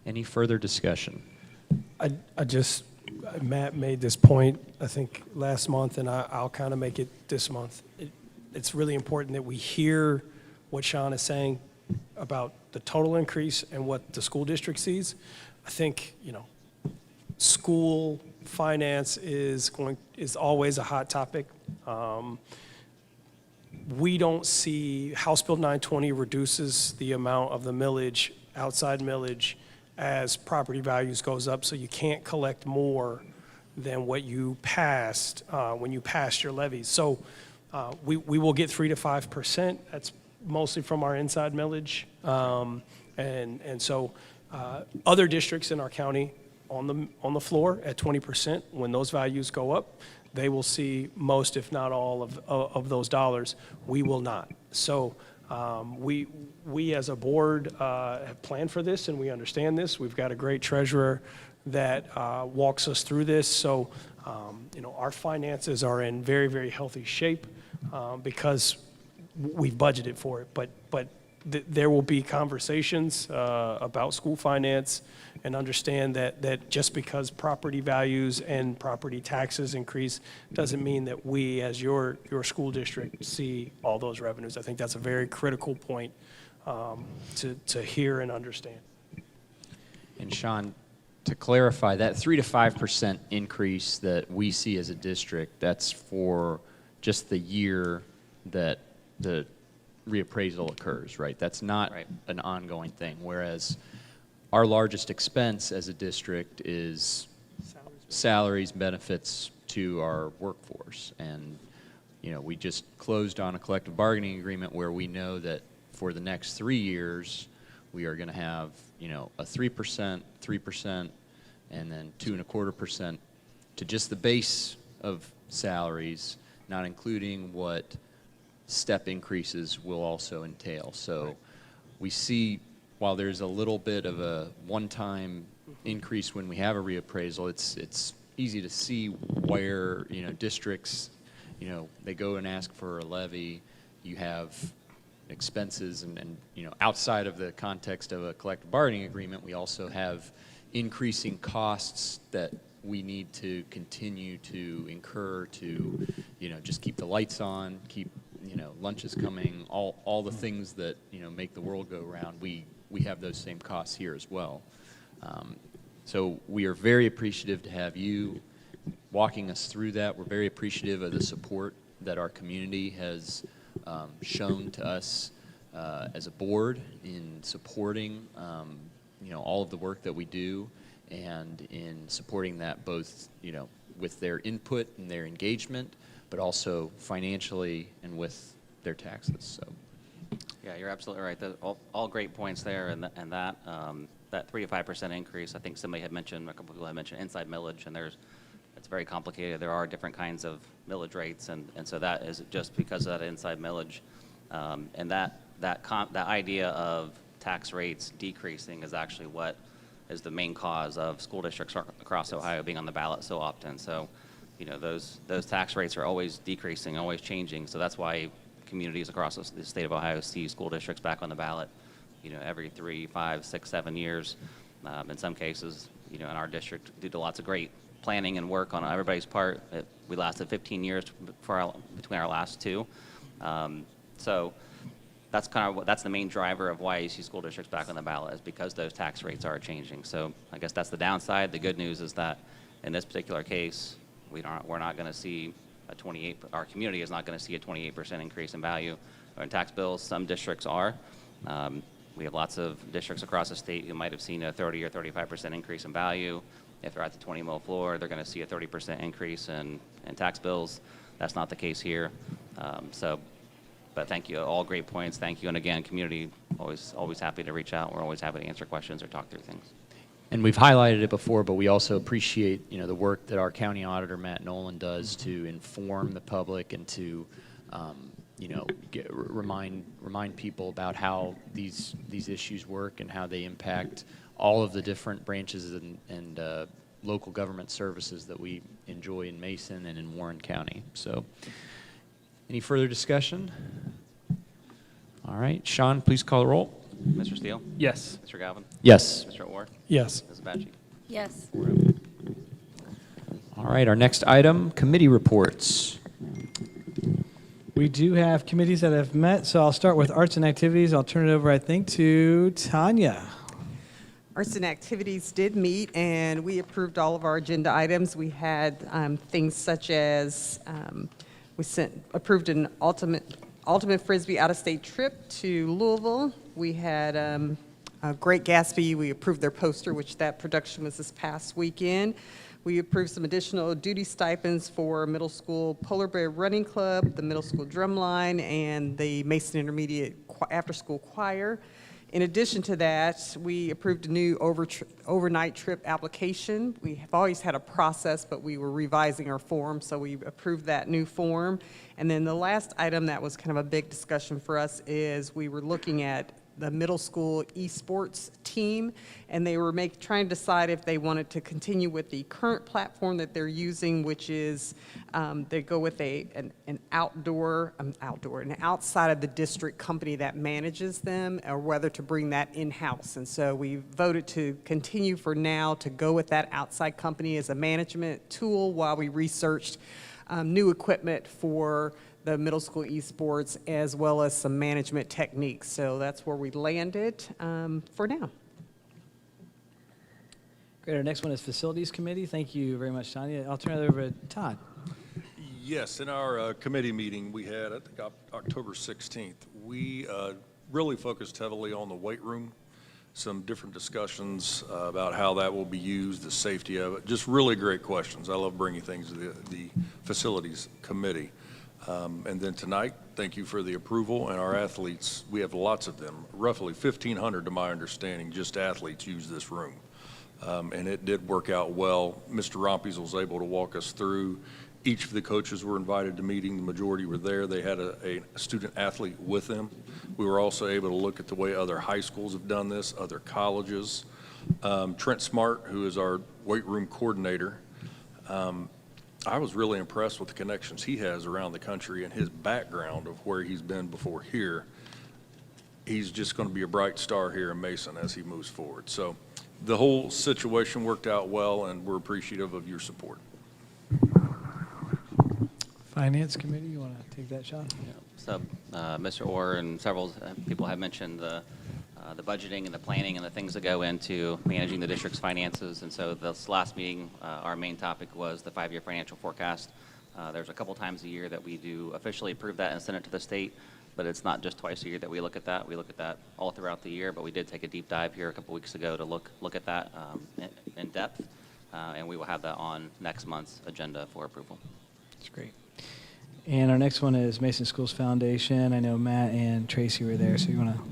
Any further discussion? Matt made this point, I think, last month, and I'll kind of make it this month. It's really important that we hear what Sean is saying about the total increase and what the school district sees. I think, school finance is always a hot topic. We don't see House Bill 920 reduces the amount of the millage, outside millage, as property values goes up, so you can't collect more than what you passed when you passed your levies. So we will get 3 to 5%. That's mostly from our inside millage, and so other districts in our county on the floor at 20%. When those values go up, they will see most, if not all, of those dollars. We will not. So we as a board have planned for this, and we understand this. We've got a great treasurer that walks us through this. So our finances are in very, very healthy shape because we've budgeted for it. But there will be conversations about school finance, and understand that just because property values and property taxes increase doesn't mean that we, as your school district, see all those revenues. I think that's a very critical point to hear and understand. And Sean, to clarify, that 3 to 5% increase that we see as a district, that's for just the year that the reappraisal occurs, right? That's not an ongoing thing. Whereas our largest expense as a district is salaries, benefits to our workforce. And, we just closed on a collective bargaining agreement where we know that for the next 3 years, we are going to have, a 3%, 3%, and then 2.25% to just the base of salaries, not including what step increases will also entail. So we see, while there's a little bit of a one-time increase when we have a reappraisal, it's easy to see where districts you know, they go and ask for a levy, you have expenses and you know, outside of the context of a collective bargaining agreement, we also have increasing costs that we need to continue to incur to, you know, just keep the lights on, keep, you know, lunches coming, all the things that, you know, make the world go round. We have those same costs here as well. So we are very appreciative to have you walking us through that. We're very appreciative of the support that our community has shown to us as a board in supporting, you know, all of the work that we do, and in supporting that both, you know, with their input and their engagement, but also financially and with their taxes. So. Yeah, you're absolutely right. All great points there, and that 3 to 5% increase. I think somebody had mentioned, a couple people had mentioned inside millage, and it's very complicated. There are different kinds of millage rates, and so that is just because of that inside millage, and that idea of tax rates decreasing is actually what is the main cause of school districts across Ohio being on the ballot so often. So, you know, those tax rates are always decreasing, always changing. So that's why communities across the state of Ohio see school districts back on the ballot, you know, every 3, 5, 6, 7 years. In some cases, you know, in our district, due to lots of great planning and work on everybody's part, we lasted 15 years between our last two. So that's the main driver of why you see school districts back on the ballot, is because those tax rates are changing. So I guess that's the downside. The good news is that in this particular case, we're not going to see our community is not going to see a 28% increase in value or in tax bills. Some districts are. We have lots of districts across the state who might have seen a 30 or 35% increase in value. If they're at the 20 mil floor, they're going to see a 30% increase in tax bills. That's not the case here. But thank you, all great points. Thank you, and again, community always happy to reach out. We're always happy to answer questions or talk through things. And we've highlighted it before, but we also appreciate, you know, the work that our county auditor, Matt Nolan, does to inform the public and to, you know, remind people about how these issues work and how they impact all of the different branches and local government services that we enjoy in Mason and in Warren County. So, any further discussion? All right, Sean, please call the roll. Mr. Steele? Yes. Mr. Galvin? Yes. Mr. Orr? Yes. Ms. Abachi? Yes. All right, our next item, committee reports. We do have committees that have met, so I'll start with arts and activities. I'll turn it over, I think, to Tanya. Arts and activities did meet, and we approved all of our agenda items. We had things such as we approved an ultimate Frisbee out-of-state trip to Louisville. We had Great Gatsby. We approved their poster, which that production was this past weekend. We approved some additional duty stipends for middle school Polar Bear Running Club, the middle school drumline, and the Mason Intermediate after-school choir. In addition to that, we approved a new overnight trip application. We have always had a process, but we were revising our form, so we approved that new form. And then the last item that was kind of a big discussion for us is we were looking at the middle school esports team, and they were trying to decide if they wanted to continue with the current platform that they're using, which is they go with an outside of the district company that manages them, or whether to bring that in-house. And so we voted to continue for now to go with that outside company as a management tool while we researched new equipment for the middle school esports, as well as some management techniques. So that's where we landed for now. Great. Our next one is Facilities Committee. Thank you very much, Tanya. I'll turn it over to Todd. Yes, in our committee meeting we had, I think, October 16th, we really focused heavily on the weight room, some different discussions about how that will be used, the safety of it. Just really great questions. I love bringing things to the Facilities Committee. And then tonight, thank you for the approval, and our athletes, we have lots of them, roughly 1,500 to my understanding, just athletes use this room. And it did work out well. Mr. Rompies was able to walk us through. Each of the coaches were invited to meeting. The majority were there. They had a student athlete with them. We were also able to look at the way other high schools have done this, other colleges. Trent Smart, who is our weight room coordinator, I was really impressed with the connections he has around the country and his background of where he's been before here. He's just going to be a bright star here in Mason as he moves forward. So the whole situation worked out well, and we're appreciative of your support. Finance Committee, you want to take that, Sean? So Mr. Orr and several people have mentioned the budgeting and the planning and the things that go into managing the district's finances. And so this last meeting, our main topic was the 5-year financial forecast. There's a couple times a year that we do officially approve that and send it to the state, but it's not just twice a year that we look at that. We look at that all throughout the year, but we did take a deep dive here a couple weeks ago to look at that in depth, and we will have that on next month's agenda for approval. That's great. And our next one is Mason Schools Foundation. I know Matt and Tracy were there, so you want to...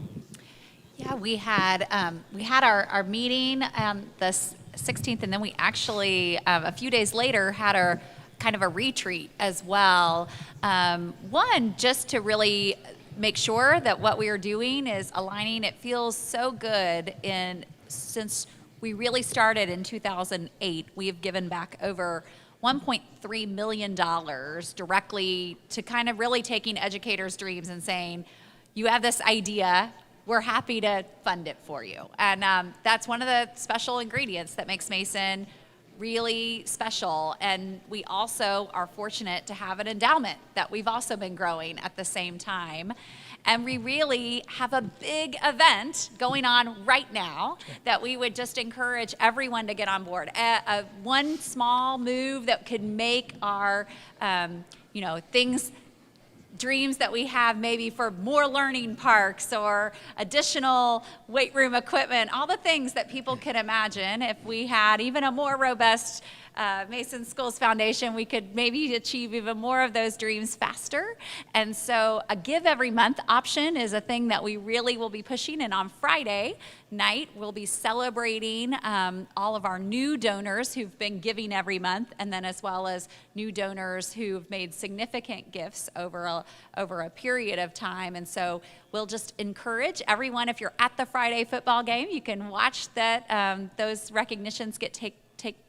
Yeah, we had our meeting the 16th, and then we actually, a few days later, had our kind of a retreat as well. One, just to really make sure that what we are doing is aligning. It feels so good since we really started in 2008, we have given back over $1.3 million directly to kind of really taking educators' dreams and saying, you have this idea, we're happy to fund it for you. And that's one of the special ingredients that makes Mason really special. And we also are fortunate to have an endowment that we've also been growing at the same time. And we really have a big event going on right now that we would just encourage everyone to get on board. One small move that could make our, dreams that we have maybe for more learning parks or additional weight room equipment, all the things that people could imagine. If we had even a more robust Mason Schools Foundation, we could maybe achieve even more of those dreams faster. And so a give every month option is a thing that we really will be pushing. And on Friday night, we'll be celebrating all of our new donors who've been giving every month, and then as well as new donors who've made significant gifts over a period of time. And so we'll just encourage everyone, if you're at the Friday football game, you can watch that those recognitions take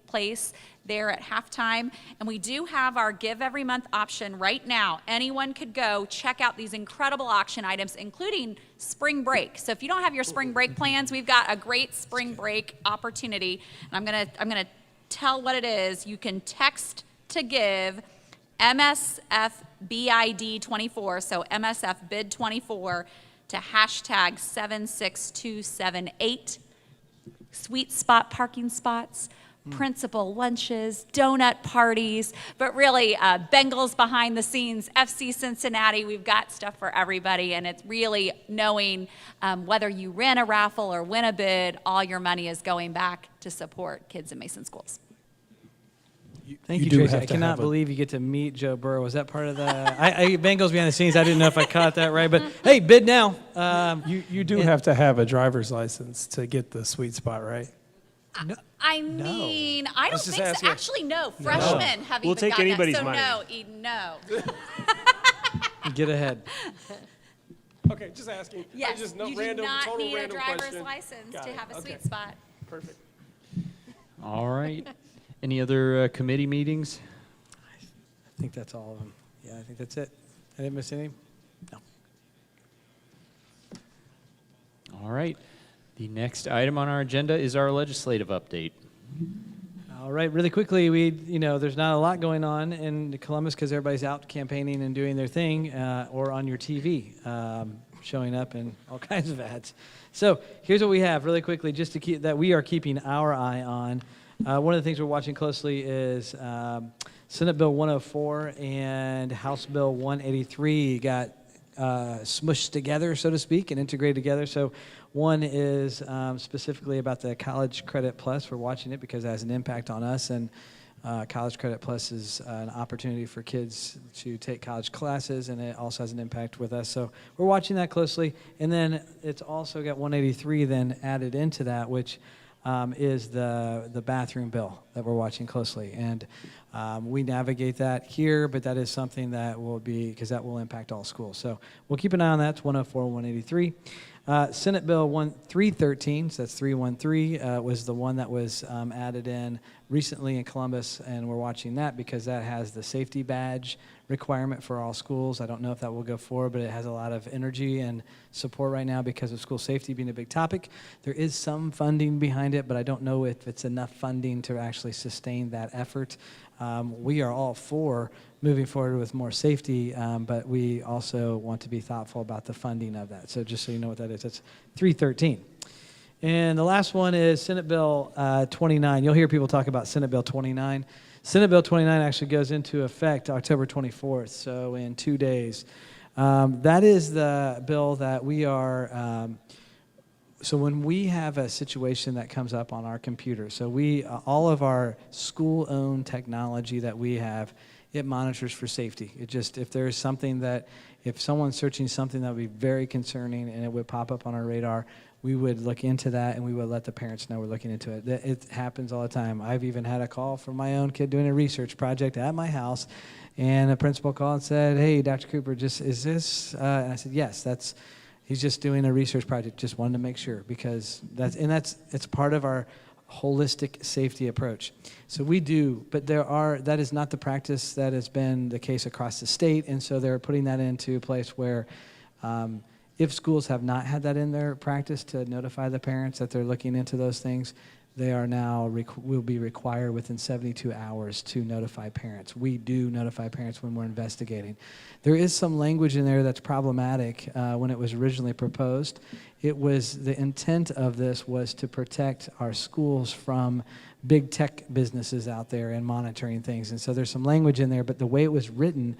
place there at halftime. And we do have our give every month option right now. Anyone could go check out these incredible auction items, including spring break. So if you don't have your spring break plans, we've got a great spring break opportunity. And I'm gonna tell what it is. You can text to give MSFBID24, so MSF bid 24 to hashtag 76278. Sweet spot parking spots, principal lunches, donut parties, but really Bengals behind the scenes, FC Cincinnati, we've got stuff for everybody, and it's really knowing whether you ran a raffle or win a bid, all your money is going back to support kids in Mason Schools. Thank you, Tracy. I cannot believe you get to meet Joe Burrow. Was that part of the Bengals behind the scenes? I didn't know if I caught that right, but hey, bid now. You do have to have a driver's license to get the sweet spot, right? No. I mean, I don't think so. asking. Actually, no. Freshmen have We'll even take gotten anybody's that. So money. no, Eden, no. Get ahead. Okay, just asking. Yes, Just you do random, not total need a random driver's question. license Got to it. have a Okay. sweet spot. Perfect. All right. Any other committee meetings? I think that's all of them. Yeah, I think that's it. I didn't miss any? No. All right. The next item on our agenda is our legislative update. All right, really quickly, there's not a lot going on in Columbus because everybody's out campaigning and doing their thing, or on your TV, showing up in all kinds of ads. So here's what we have really quickly, just to keep that we are keeping our eye on. One of the things we're watching closely is Senate Bill 104 and House Bill 183 got smushed together, so to speak, and integrated together. So one is specifically about the College Credit Plus. We're watching it because it has an impact on us, and College Credit Plus is an opportunity for kids to take college classes, and it also has an impact with us. So we're watching that closely. And then it's also got 183 then added into that, which is the bathroom bill that we're watching closely. And we navigate that here, but that is something that will be, because that will impact all schools. So we'll keep an eye on that. It's 104 and 183. Senate Bill 313, so that's 313, was the one that was added in recently in Columbus, and we're watching that because that has the safety badge requirement for all schools. I don't know if that will go forward, but it has a lot of energy and support right now because of school safety being a big topic. There is some funding behind it, but I don't know if it's enough funding to actually sustain that effort. We are all for moving forward with more safety, but we also want to be thoughtful about the funding of that. So just so you know what that is, it's 313. And the last one is Senate Bill 29. You'll hear people talk about Senate Bill 29. Senate Bill 29 actually goes into effect October 24th, so in 2 days. That is the bill that we are, so when we have a situation that comes up on our computer, so all of our school-owned technology that we have, it monitors for safety. It just, if there's something that, if someone's searching something that would be very concerning and it would pop up on our radar, we would look into that and we would let the parents know we're looking into it. It happens all the time. I've even had a call from my own kid doing a research project at my house, and a principal called and said, "Hey, Dr. Cooper, is this?" And I said, "Yes, he's just doing a research project. Just wanted to make sure," because it's part of our holistic safety approach. So we do, but that is not the practice that has been the case across the state, and so they're putting that into a place where if schools have not had that in their practice to notify the parents that they're looking into those things, they are now will be required within 72 hours to notify parents. We do notify parents when we're investigating. There is some language in there that's problematic when it was originally proposed. The intent of this was to protect our schools from big tech businesses out there and monitoring things. And so there's some language in there, but the way it was written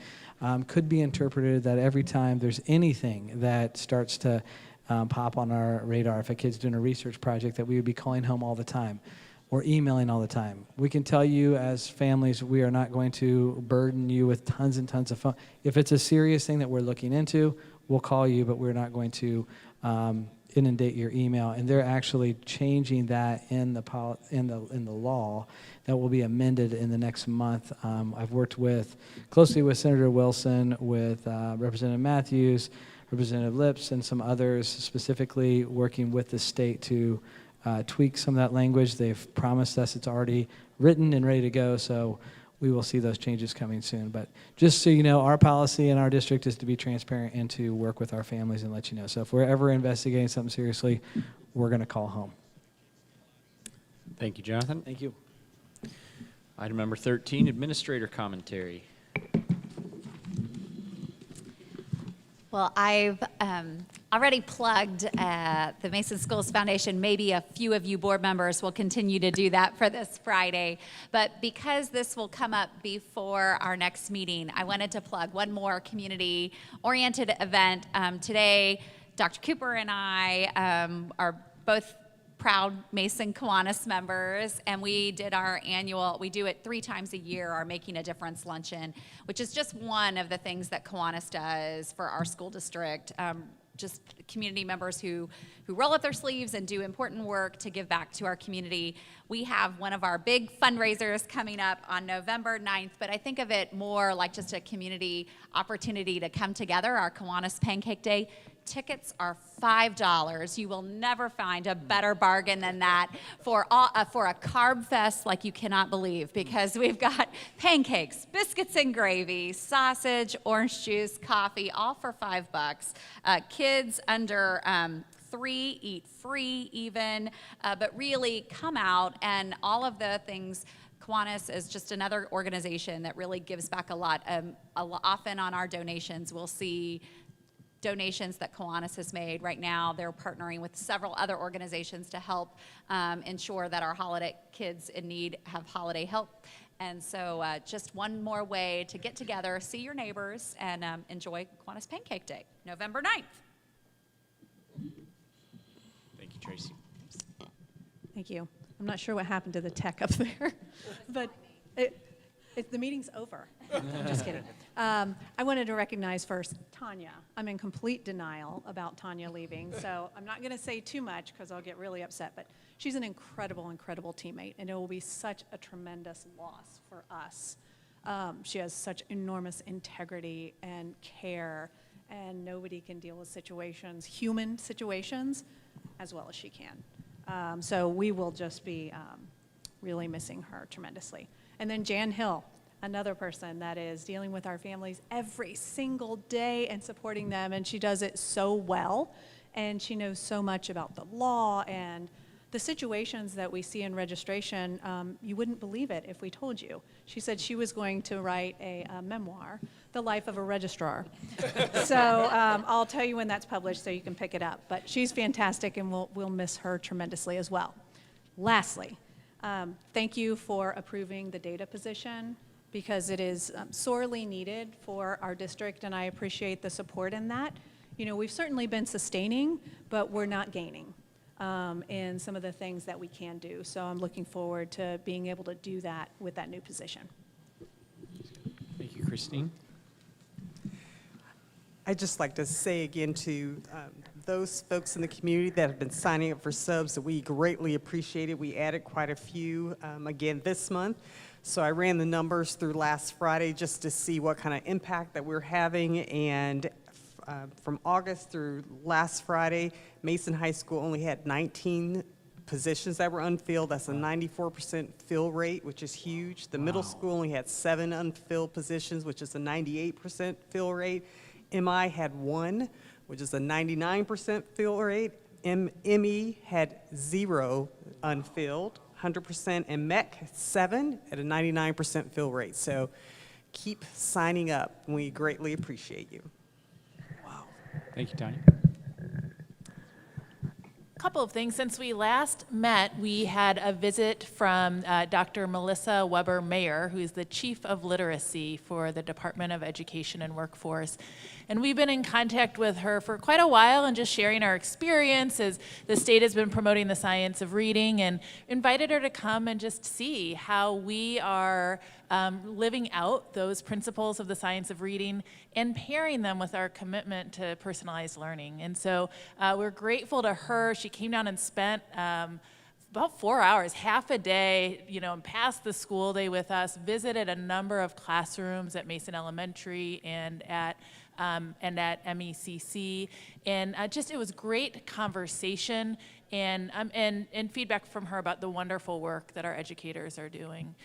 could be interpreted that every time there's anything that starts to pop on our radar, if a kid's doing a research project, that we would be calling home all the time or emailing all the time. We can tell you as families, we are not going to burden you with tons and tons of phone. If it's a serious thing that we're looking into, we'll call you, but we're not going to inundate your email. And they're actually changing that in the law that will be amended in the next month. I've worked closely with Senator Wilson, with Representative Matthews, Representative Lips, and some others, specifically working with the state to tweak some of that language. They've promised us it's already written and ready to go, so we will see those changes coming soon. But just so you know, our policy in our district is to be transparent and to work with our families and let you know. So if we're ever investigating something seriously, we're going to call home. Thank you, Jonathan. Thank you. Item number 13, administrator commentary. Well, I've already plugged the Mason Schools Foundation. Maybe a few of you board members will continue to do that for this Friday. But because this will come up before our next meeting, I wanted to plug one more community-oriented event. Today, Dr. Cooper and I are both proud Mason Kiwanis members, and we did our annual, we do it 3 times a year, our Making a Difference luncheon, which is just one of the things that Kiwanis does for our school district. Just community members who roll up their sleeves and do important work to give back to our community. We have one of our big fundraisers coming up on November 9th, but I think of it more like just a community opportunity to come together, our Kiwanis Pancake Day. Tickets are $5. You will never find a better bargain than that for a carb fest like you cannot believe, because we've got pancakes, biscuits and gravy, sausage, orange juice, coffee, all for $5. Kids under 3 eat free even, but really come out, and all of the things. Kiwanis is just another organization that really gives back a lot. Often on our donations, we'll see donations that Kiwanis has made. Right now, they're partnering with several other organizations to help ensure that our holiday kids in need have holiday help. And so just one more way to get together, see your neighbors, and enjoy Kiwanis Pancake Day, November 9th. Thank you, Tracy. Thank you. I'm not sure what happened to the tech up there, but the meeting's over. I'm just kidding. I wanted to recognize first Tanya. I'm in complete denial about Tanya leaving, so I'm not going to say too much because I'll get really upset, but she's an incredible, incredible teammate, and it will be such a tremendous loss for us. She has such enormous integrity and care, and nobody can deal with situations, human situations, as well as she can. So we will just be really missing her tremendously. And then Jan Hill, another person that is dealing with our families every single day and supporting them, and she does it so well, and she knows so much about the law and the situations that we see in registration. You wouldn't believe it if we told you. She said she was going to write a memoir, The Life of a Registrar. So I'll tell you when that's published so you can pick it up. But she's fantastic, and we'll miss her tremendously as well. Lastly, thank you for approving the data position, because it is sorely needed for our district, and I appreciate the support in that. You know, we've certainly been sustaining, but we're not gaining in some of the things that we can do. So I'm looking forward to being able to do that with that new position. Thank you, Christine. I'd just like to say again to those folks in the community that have been signing up for subs that we greatly appreciate it. We added quite a few again this month. So I ran the numbers through last Friday just to see what kind of impact that we're having, and from August through last Friday, Mason High School only had 19 positions that were unfilled. That's a 94% fill rate, which is huge. The middle school only had 7 unfilled positions, which is a 98% fill rate. MI had 1, which is a 99% fill rate. ME had 0 unfilled, 100%, and MEC had 7 at a 99% fill rate. So keep signing up. We greatly appreciate you. Thank you, Tanya. Couple of things. Since we last met, we had a visit from Dr. Melissa Weber-Mayer, who is the Chief of Literacy for the Department of Education and Workforce. And we've been in contact with her for quite a while and just sharing our experience as the state has been promoting the science of reading, and invited her to come and just see how we are living out those principles of the science of reading and pairing them with our commitment to personalized learning. And so we're grateful to her. She came down and spent about 4 hours, half a day, you know, and passed the school day with us, visited a number of classrooms at Mason Elementary and at MECC, and just it was great conversation and feedback from her about the wonderful work that our educators are doing.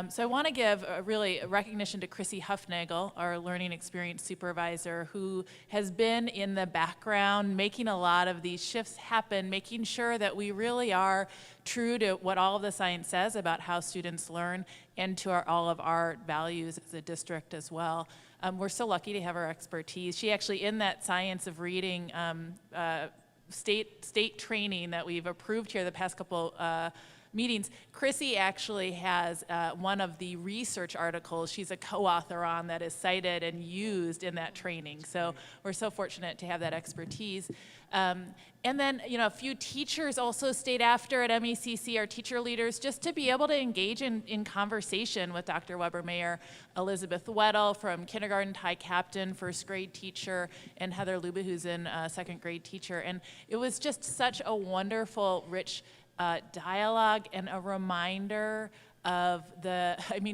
So I want to give a recognition to Chrissy Huffnagel, our learning experience supervisor, who has been in the background making a lot of these shifts happen, making sure that we really are true to what all of the science says about how students learn, and to all of our values as a district as well. We're so lucky to have her expertise. She actually, in that science of reading state training that we've approved here the past couple meetings, Chrissy actually has one of the research articles she's a co-author on that is cited and used in that training. So we're so fortunate to have that expertise. And then, you know, a few teachers also stayed after at MECC, our teacher leaders, just to be able to engage in conversation with Dr. Weber-Mayer. Elizabeth Weddle from kindergarten, Thai captain, first grade teacher, and Heather Luba, who's in second grade teacher. And it was just such a wonderful, rich dialogue and a reminder of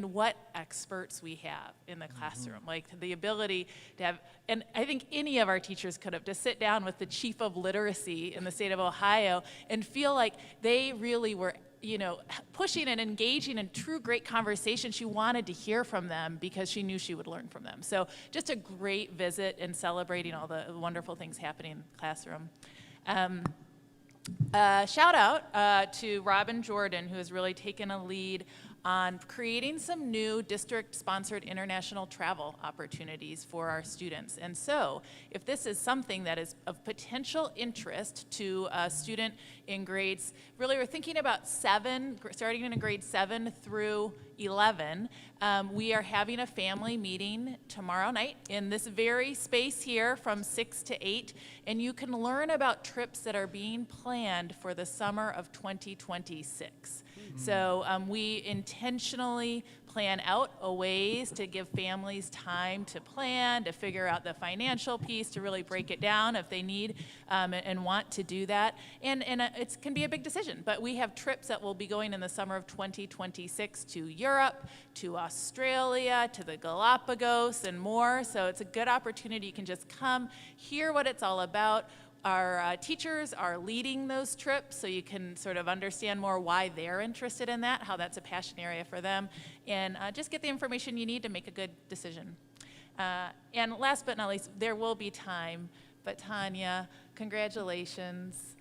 what experts we have in the classroom, like the ability to have, and I think any of our teachers could have, to sit down with the chief of literacy in the state of Ohio and feel like they really were, you know, pushing and engaging in true great conversation. She wanted to hear from them because she knew she would learn from them. So just a great visit and celebrating all the wonderful things happening in the classroom. Shout out to Robin Jordan, who has really taken a lead on creating some new district-sponsored international travel opportunities for our students. And so, if this is something that is of potential interest to a student in grades, really we're thinking about starting in grade 7 through 11, we are having a family meeting tomorrow night in this very space here from 6 to 8, and you can learn about trips that are being planned for the summer of 2026. So we intentionally plan out a ways to give families time to plan, to figure out the financial piece, to really break it down if they need and want to do that. And it can be a big decision, but we have trips that will be going in the summer of 2026 to Europe, to Australia, to the Galapagos, and more. So it's a good opportunity. You can just come, hear what it's all about. teachers are leading those trips, so you can sort of understand more why they're interested in that, how that's a passion area for them, and just get the information you need to make a good decision. And last but not least, there will be time, but Tanya, congratulations.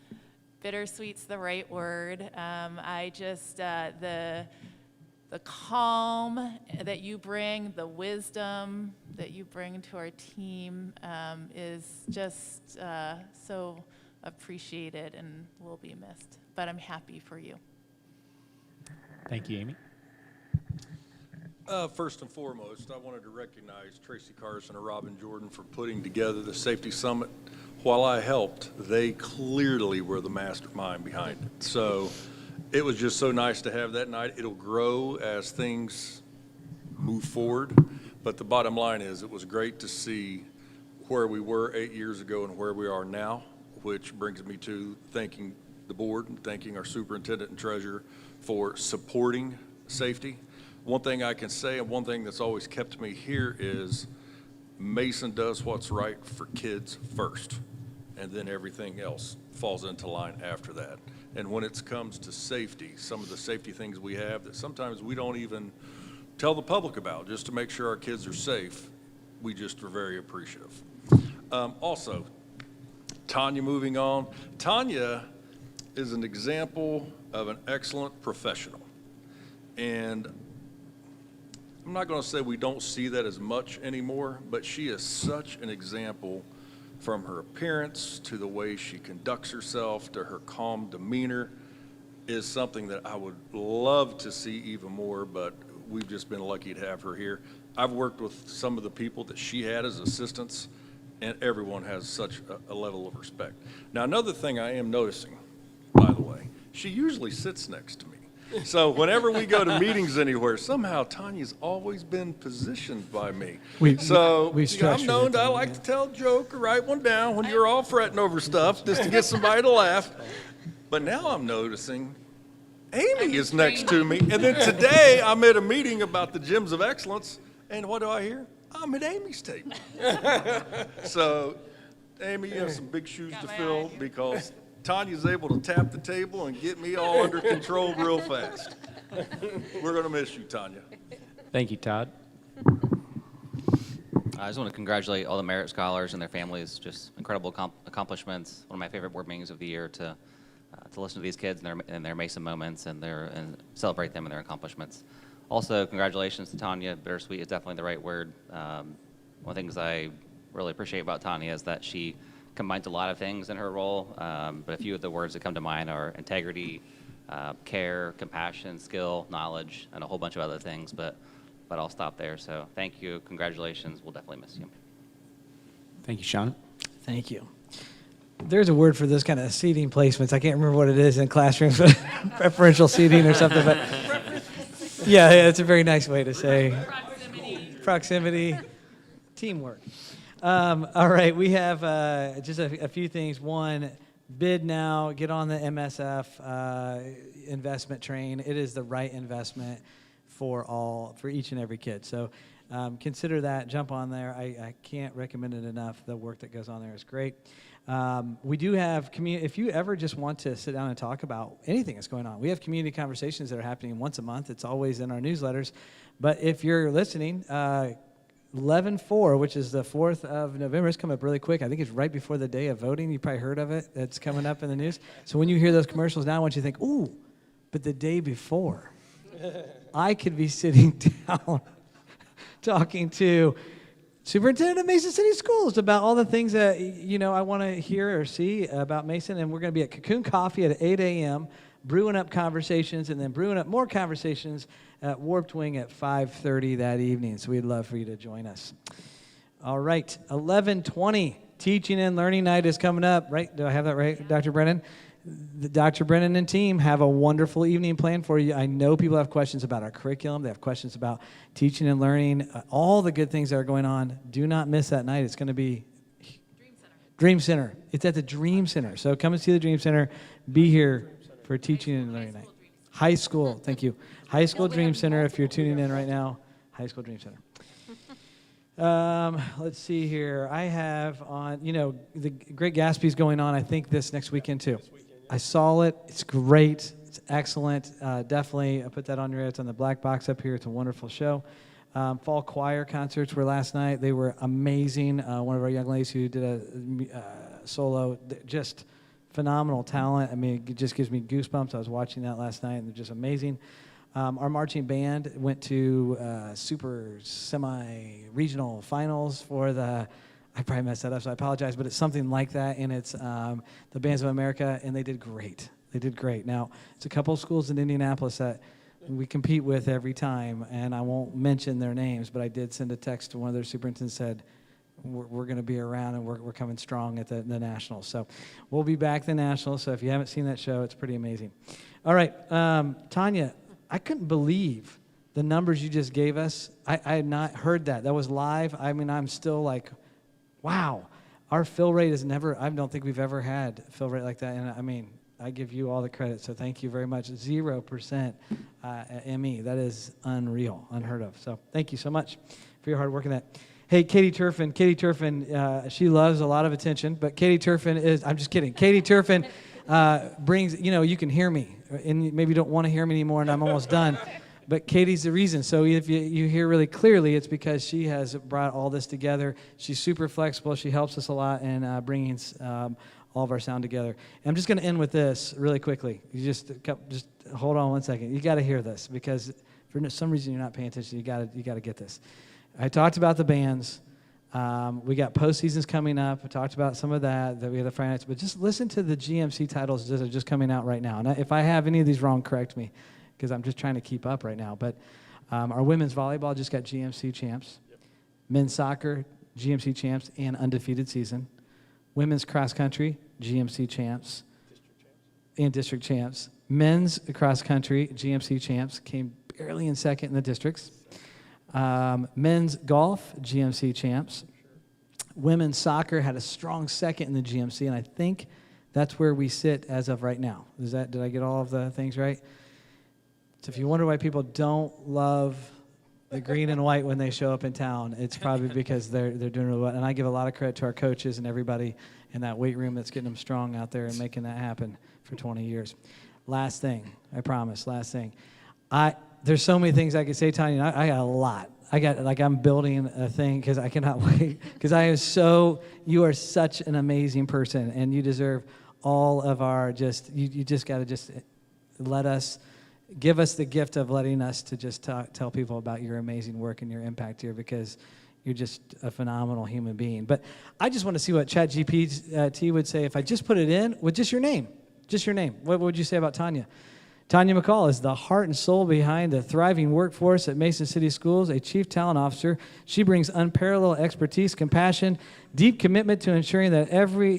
Bittersweet's the right word. I just, the calm that you bring, the wisdom that you bring to our team is just so appreciated and will be missed. But I'm happy for you. Thank you, Amy. First and foremost, I wanted to recognize Tracy Carson and Robin Jordan for putting together the Safety Summit. While I helped, they clearly were the mastermind behind it. So it was just so nice to have that night. It'll grow as things move forward. But the bottom line is it was great to see where we were 8 years ago and where we are now, which brings me to thanking the board and thanking our superintendent and treasurer for supporting safety. One thing I can say, and one thing that's always kept me here, is Mason does what's right for kids first, and then everything else falls into line after that. And when it comes to safety, some of the safety things we have that sometimes we don't even tell the public about, just to make sure our kids are safe, we just are very appreciative. Also, Tanya, moving on. Tanya is an example of an excellent professional. And I'm not going to say we don't see that as much anymore, but she is such an example, from her appearance to the way she conducts herself to her calm demeanor, is something that I would love to see even more, but we've just been lucky to have her here. I've worked with some of the people that she had as assistants, and everyone has such a level of respect. Now, another thing I am noticing, by the way, she usually sits next to me. So whenever we go to meetings anywhere, somehow Tanya's always been positioned by me. We I'm known to, I like to tell a joke or write one down when you're all fretting over stuff just to get somebody to laugh. But now I'm noticing Amy is next to me. And then today I'm at a meeting about the Gyms of Excellence, and what do I hear? I'm at Amy's table. So, Amy, you have some big shoes to fill, because Tanya's able to tap the table and get me all under control real fast. We're going to miss you, Tanya. Thank you, Todd. I just want to congratulate all the Merit Scholars and their families. Just incredible accomplishments. One of my favorite board meetings of the year to listen to these kids and their Mason moments and celebrate them and their accomplishments. Also, congratulations to Tanya. Bittersweet is definitely the right word. One of the things I really appreciate about Tanya is that she combines a lot of things in her role, but a few of the words that come to mind are integrity, care, compassion, skill, knowledge, and a whole bunch of other things, but I'll stop there. So thank you, congratulations, we'll definitely miss you. Thank you, Sean. Thank you. There's a word for this kind of seating placements. I can't remember what it is in classrooms, but preferential seating or something. But yeah, it's a very nice way to say proximity, teamwork. All right, we have just a few things. One, bid now, get on the MSF investment train. It is the right investment for each and every kid. So consider that, jump on there. I can't recommend it enough. The work that goes on there is great. We do have if you ever just want to sit down and talk about anything that's going on, we have community conversations that are happening once a month. It's always in our newsletters. But if you're listening, 11/4, which is the 4th of November, it's coming up really quick. I think it's right before the day of voting. You probably heard of it. It's coming up in the news. So when you hear those commercials now, I want you to think, ooh, but the day before, I could be sitting down talking to Superintendent of Mason City Schools about all the things that, I want to hear or see about Mason. And we're going to be at Cocoon Coffee at 8 a.m., brewing up conversations, and then brewing up more conversations at Warped Wing at 5:30 that evening. So we'd love for you to join us. All right, 11:20, Teaching and Learning Night is coming up, right? Do I have that right, Dr. Brennan? Dr. Brennan and team have a wonderful evening planned for you. I know people have questions about our curriculum. They have questions about teaching and learning, all the good things that are going on. Do not miss that night. It's going to be Dream Center. It's at the Dream Center. So come and see the Dream Center. Be here for Teaching and Learning Night. High school, thank you. High School Dream Center, if you're tuning in right now. High School Dream Center. Let's see here. I have on, the Great Gatsby's going on, I think, this next weekend, too. I saw it. It's great. It's excellent. Definitely put that on your, it's on the black box up here. It's a wonderful show. Fall choir concerts were last night. They were amazing. One of our young ladies who did a solo, just phenomenal talent. I mean, it just gives me goosebumps. I was watching that last night, and they're just amazing. Our marching band went to super semi-regional finals for the, I probably messed that up, so I apologize, but it's something like that, and it's the Bands of America, and they did great. They did great. Now, it's a couple of schools in Indianapolis that we compete with every time, and I won't mention their names, but I did send a text to one of their superintendents and said, we're going to be around, and we're coming strong at the Nationals. So we'll be back at the Nationals, so if you haven't seen that show, it's pretty amazing. All right, Tanya, I couldn't believe the numbers you just gave us. I had not heard that. That was live. I mean, I'm still like, wow. Our fill rate is never, I don't think we've ever had a fill rate like that. And I mean, I give you all the credit, so thank you very much. 0% ME. That is unreal, unheard of. So thank you so much for your hard work in that. Hey, Katie Turfin. Katie Turfin, she loves a lot of attention, but Katie Turfin is, I'm just kidding. Katie Turfin brings, you can hear me, and maybe you don't want to hear me anymore, and I'm almost done. But Katie's the reason. So if you hear really clearly, it's because she has brought all this together. She's super flexible. She helps us a lot in bringing all of our sound together. And I'm just going to end with this really quickly. You just hold on one second. You got to hear this, because for some reason you're not paying attention. You got to get this. I talked about the bands. We got postseasons coming up. I talked about some of that we had the Friday nights. But just listen to the GMC titles that are just coming out right now. And if I have any of these wrong, correct me, because I'm just trying to keep up right now. But our women's volleyball just got GMC champs. Yep. Men's soccer, GMC champs and undefeated season. Women's cross country, GMC champs. And district champs. Men's cross country, GMC champs, came barely in second in the districts. Men's golf, GMC champs. Women's soccer had a strong second in the GMC, and I think that's where we sit as of right now. Did I get all of the things right? So if you wonder why people don't love the green and white when they show up in town, it's probably because they're doing really well. And I give a lot of credit to our coaches and everybody in that weight room that's getting them strong out there and making that happen for 20 years. Last thing, I promise, last thing. There's so many things I could say, Tanya, and I got a lot. I'm building a thing because I cannot wait, because you are such an amazing person, and you deserve all of our you just got to give us the gift of letting us to just tell people about your amazing work and your impact here, because you're just a phenomenal human being. But I just want to see what ChatGPT would say if I just put it in with just your name. Just your name. What would you say about Tanya? Tanya McCall is the heart and soul behind the thriving workforce at Mason City Schools, a chief talent officer. She brings unparalleled expertise, compassion, deep commitment to ensuring that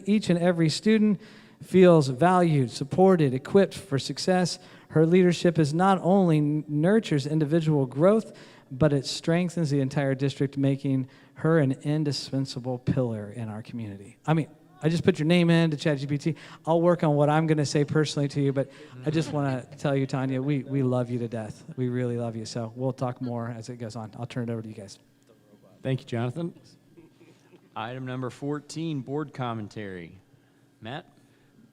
each and every student feels valued, supported, equipped for success. Her leadership is not only nurtures individual growth, but it strengthens the entire district, making her an indispensable pillar in our community. I mean, I just put your name in to ChatGPT. I'll work on what I'm going to say personally to you, but I just want to tell you, Tanya, we love you to death. We really love you. So we'll talk more as it goes on. I'll turn it over to you guys. Thank you, Jonathan. Item number 14, board commentary. Matt?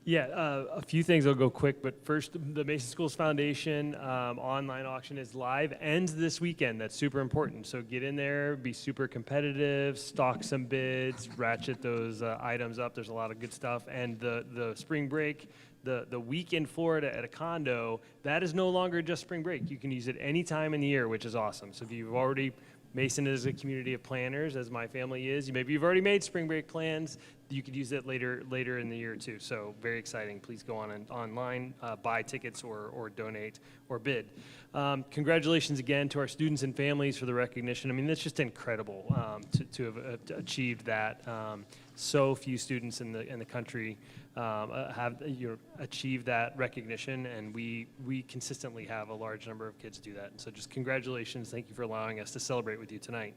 Yeah, a few things. I'll go quick, but first, the Mason Schools Foundation online auction is live, ends this weekend. That's super important. So get in there, be super competitive, stock some bids, ratchet those items up. There's a lot of good stuff. And the spring break, the week in Florida at a condo, that is no longer just spring break. You can use it any time in the year, which is awesome. So if you've already, Mason is a community of planners, as my family is. Maybe you've already made spring break plans. You could use it later in the year too. So very exciting. Please go online, buy tickets or donate or bid. Congratulations again to our students and families for the recognition. I mean, that's just incredible to have achieved that. So few students in the country have achieved that recognition, and we consistently have a large number of kids do that. And so just congratulations. Thank you for allowing us to celebrate with you tonight.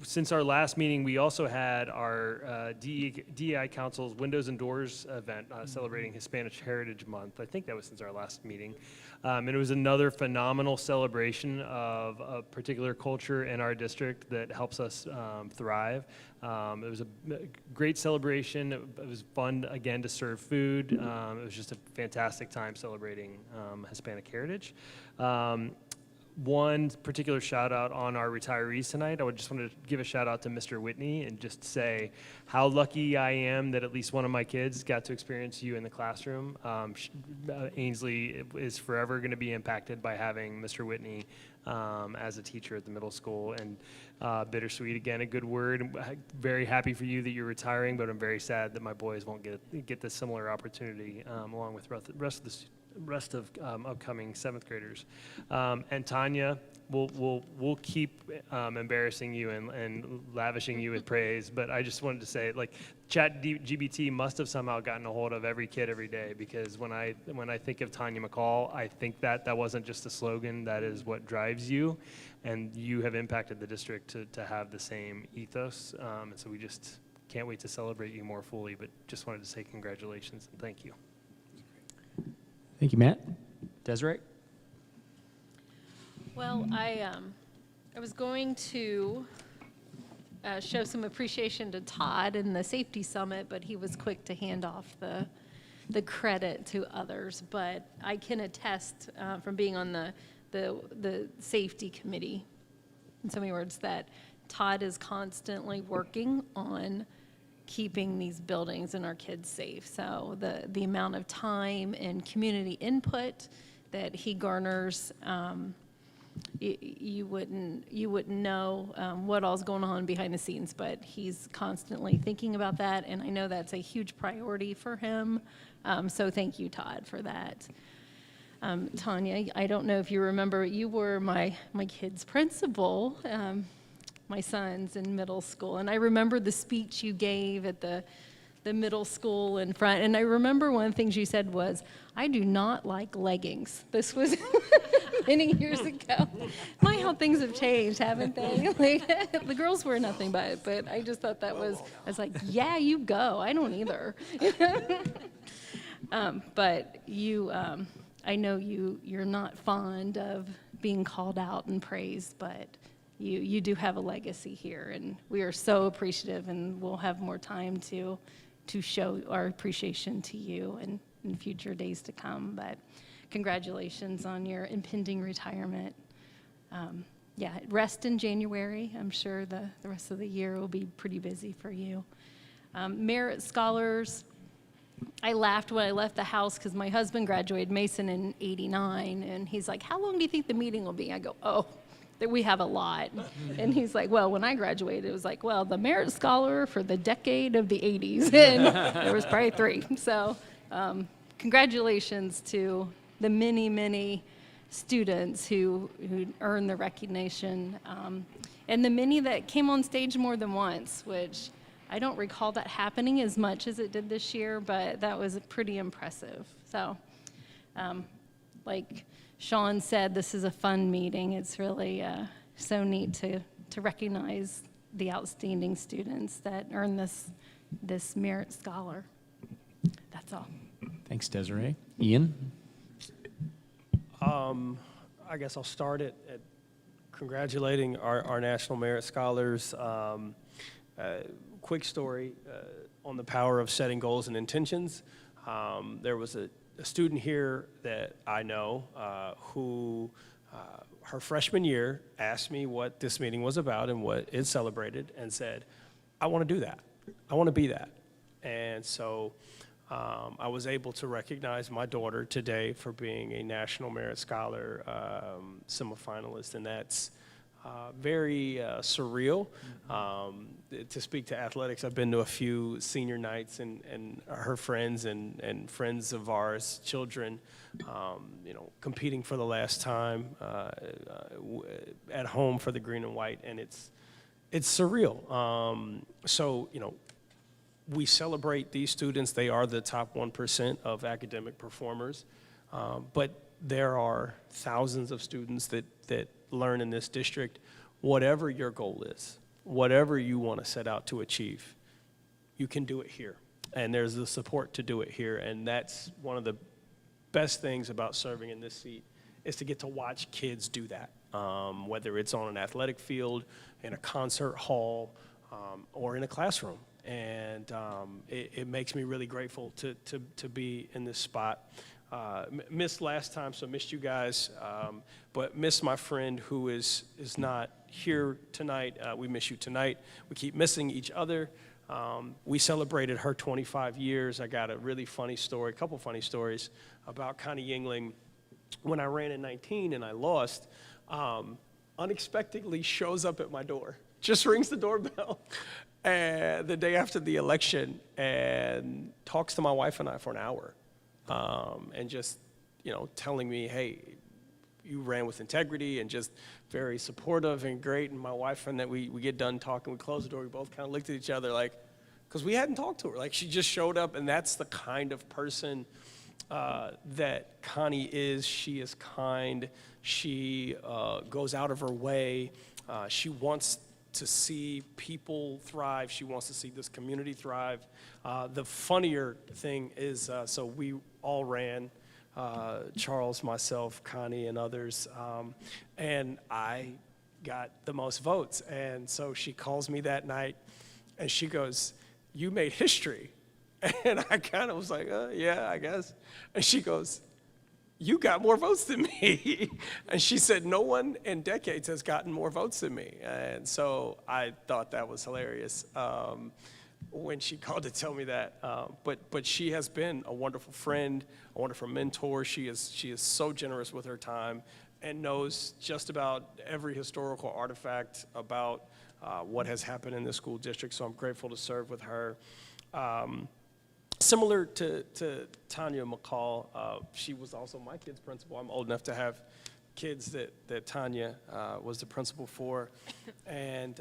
since our last meeting, we also had our DEI Council's Windows and Doors event celebrating Hispanic Heritage Month. I think that was since our last meeting. And it was another phenomenal celebration of a particular culture in our district that helps us thrive. It was a great celebration. It was fun, again, to serve food. It was just a fantastic time celebrating Hispanic heritage. One particular shout out on our retirees tonight. I would just want to give a shout out to Mr. Whitney and just say how lucky I am that at least one of my kids got to experience you in the classroom. Ainsley is forever going to be impacted by having Mr. Whitney as a teacher at the middle school. And bittersweet, again, a good word. I'm very happy for you that you're retiring, but I'm very sad that my boys won't get this similar opportunity along with the rest of upcoming 7th graders. And Tanya, we'll keep embarrassing you and lavishing you with praise, but I just wanted to say, like, ChatGPT must have somehow gotten a hold of every kid every day, because when I think of Tanya McCall, I think that wasn't just a slogan, that is what drives you, and you have impacted the district to have the same ethos, and so we just can't wait to celebrate you more fully, but just wanted to say congratulations and thank you. Thank you, Matt. Desiree? Well, I was going to show some appreciation to Todd in the Safety Summit, but he was quick to hand off the credit to others. But I can attest from being on the Safety Committee, in so many words, that Todd is constantly working on keeping these buildings and our kids safe. So the amount of time and community input that he garners, you wouldn't know what all's going on behind the scenes, but he's constantly thinking about that, and I know that's a huge priority for him. So thank you, Todd, for that. Tanya, I don't know if you remember, you were my kid's principal, my son's in middle school, and I remember the speech you gave at the middle school in front, and I remember one of the things you said was, I do not like leggings. This was many years ago. My, how things have changed, haven't they? Like, the girls wear nothing but I just thought that was, I was like, yeah, you go. I don't either. But you, I know you're not fond of being called out and praised, but you do have a legacy here, and we are so appreciative, and we'll have more time to show our appreciation to you and in future days to come. But congratulations on your impending retirement. Yeah, rest in January. I'm sure the rest of the year will be pretty busy for you. Merit Scholars, I laughed when I left the house because my husband graduated Mason in '89, and he's like, how long do you think the meeting will be? I go, oh, we have a lot. And he's like, well, when I graduated, it was like, well, the Merit Scholar for the decade of the 80s, and there was probably 3. So congratulations to the many, many students who earned the recognition, and the many that came on stage more than once, which I don't recall that happening as much as it did this year, but that was pretty impressive. So like Sean said, this is a fun meeting. It's really so neat to recognize the outstanding students that earn this Merit Scholar. That's all. Thanks, Desiree. Ian? I guess I'll start at congratulating our National Merit Scholars. Quick story on the power of setting goals and intentions. There was a student here that I know who her freshman year asked me what this meeting was about and what it celebrated, and said, I want to do that. I want to be that. And so I was able to recognize my daughter today for being a National Merit Scholar semifinalist, and that's very surreal. To speak to athletics, I've been to a few senior nights, and her friends and friends of ours, children, competing for the last time at home for the green and white, and it's surreal. So, we celebrate these students. They are the top 1% of academic performers, but there are thousands of students that learn in this district. Whatever your goal is, whatever you want to set out to achieve, you can do it here. And there's the support to do it here. And that's one of the best things about serving in this seat, is to get to watch kids do that, whether it's on an athletic field, in a concert hall, or in a classroom. And it makes me really grateful to be in this spot. Missed last time, so missed you guys, but missed my friend who is not here tonight. We miss you tonight. We keep missing each other. We celebrated her 25 years. I got a really funny story, a couple funny stories about Connie Yingling. When I ran in 19 and I lost, unexpectedly shows up at my door, just rings the doorbell and the day after the election, and talks to my wife and I for an hour, and just, telling me, hey, you ran with integrity, and just very supportive and great. And my wife and that we get done talking, we close the door, we both kind of looked at each other like, because we hadn't talked to her. Like, she just showed up, and that's the kind of person that Connie is. She is kind. She goes out of her way. She wants to see people thrive. She wants to see this community thrive. The funnier thing is, so we all ran, Charles, myself, Connie, and others, and I got the most votes. And so she calls me that night, and she goes, "You made history." And I kind of was like, yeah, I guess. And she goes, "You got more votes than me." And she said, "No one in decades has gotten more votes than me." And so I thought that was hilarious when she called to tell me that. But she has been a wonderful friend, a wonderful mentor. She is so generous with her time and knows just about every historical artifact about what has happened in the school district. So I'm grateful to serve with her. Similar to Tanya McCall, she was also my kid's principal. I'm old enough to have kids that Tanya was the principal for. And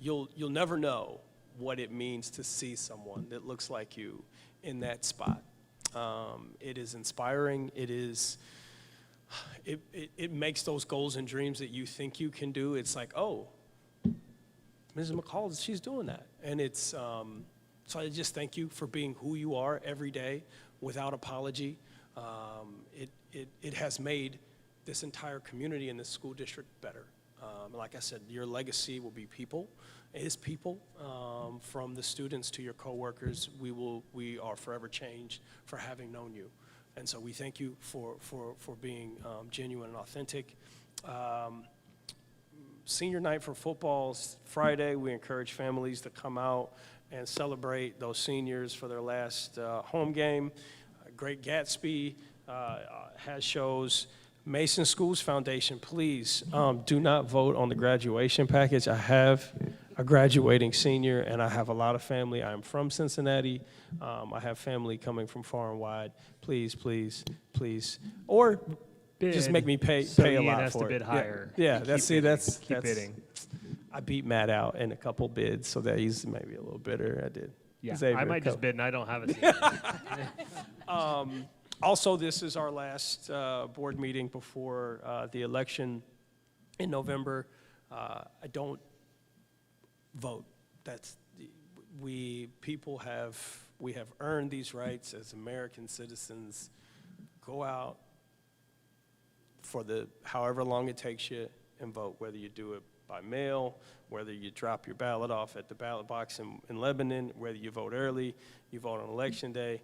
you'll never know what it means to see someone that looks like you in that spot. It is inspiring. It makes those goals and dreams that you think you can do. It's like, oh, Mrs. McCall, she's doing that. And it's, so I just thank you for being who you are every day without apology. It has made this entire community in this school district better. Like I said, your legacy will be people, is people, from the students to your coworkers. We are forever changed for having known you. And so we thank you for being genuine and authentic. Senior night for football Friday. We encourage families to come out and celebrate those seniors for their last home game. Great Gatsby has shows. Mason Schools Foundation, please do not vote on the graduation package. I have a graduating senior, and I have a lot of family. I am from Cincinnati. I have family coming from far and wide. Please, please, please. Or just make me pay a lot has for to bid it. higher. Yeah, Keep that's bidding. I beat Matt out in a couple bids, so that he's maybe a little bitter. I did. Yeah, Xavier, I might just bid, and I don't have a seat. Also, this is our last board meeting before the election in November. I don't vote. We have earned these rights as American citizens. Go out for however long it takes you and vote, whether you do it by mail, whether you drop your ballot off at the ballot box in Lebanon, whether you vote early, you vote on election day.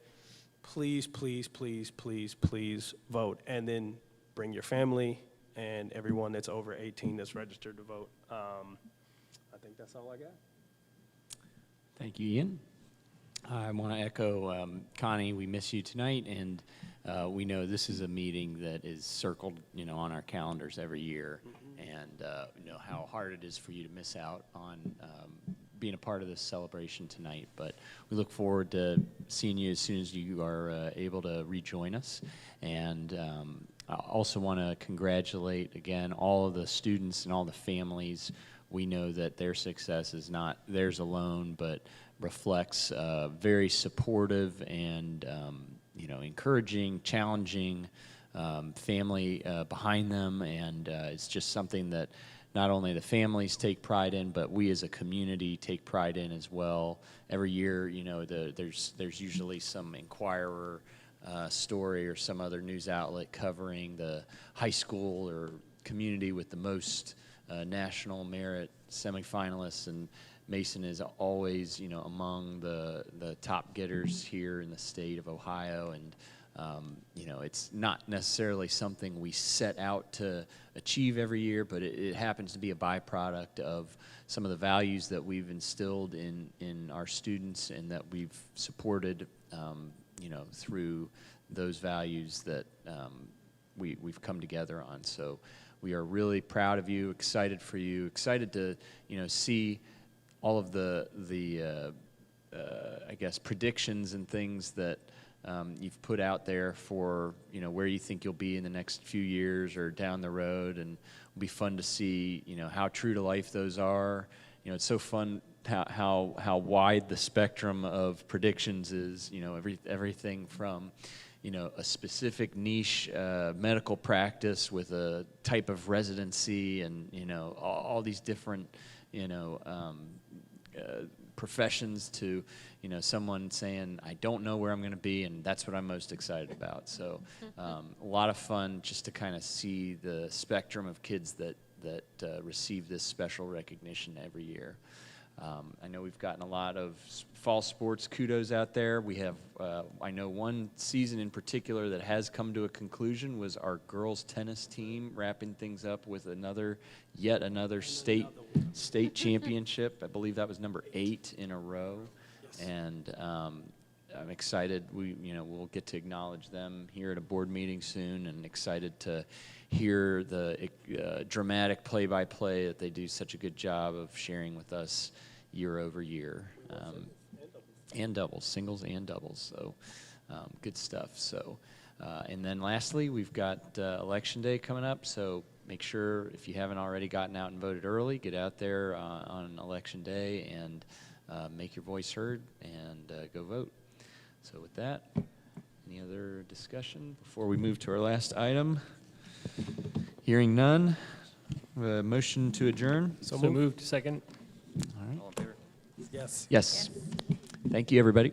Please, please, please, please, please vote. And then bring your family and everyone that's over 18 that's registered to vote. I think that's all I got. Thank you, Ian. I want to echo Connie. We miss you tonight, and we know this is a meeting that is circled, on our calendars every year, and how hard it is for you to miss out on being a part of this celebration tonight. But we look forward to seeing you as soon as you are able to rejoin us. And I also want to congratulate again all of the students and all the families. We know that their success is not theirs alone, but reflects very supportive and encouraging, challenging family behind them, and it's just something that not only the families take pride in, but we as a community take pride in as well. Every year, you know, there's usually some Inquirer story or some other news outlet covering the high school or community with the most national merit semifinalists, and Mason is always, you know, among the top getters here in the state of Ohio. And you know, it's not necessarily something we set out to achieve every year, but it happens to be a byproduct of some of the values that we've instilled in our students and that we've supported, you know, through those values that we've come together on. So we are really proud of you, excited for you, excited to, you know, see all of the I guess, predictions and things that you've put out there for, you know, where you think you'll be in the next few years or down the road. And it'll be fun to see, you know, how true to life those are. You know, it's so fun how wide the spectrum of predictions is, you know, everything from, you know, a specific niche medical practice with a type of residency and, you know, all these different, you know, professions to, you know, someone saying, I don't know where I'm going to be, and that's what I'm most excited about. So a lot of fun just to kind of see the spectrum of kids that receive this special recognition every year. I know we've gotten a lot of fall sports kudos out there. We have, I know one season in particular that has come to a conclusion was our girls tennis team wrapping things up with yet another state championship. I believe that was number 8 in a row. Yes. And I'm excited. We'll get to acknowledge them here at a board meeting soon, and excited to hear the dramatic play-by-play that they do such a good job of sharing with us year over year. And doubles, singles and doubles. So good stuff. So, and then lastly, we've got Election Day coming up. So make sure, if you haven't already gotten out and voted early, get out there on Election Day and make your voice heard and go vote. So with that, any other discussion before we move to our last item? Hearing none, motion to adjourn. So moved. Second. All right. Yes. Yes. Thank you, everybody.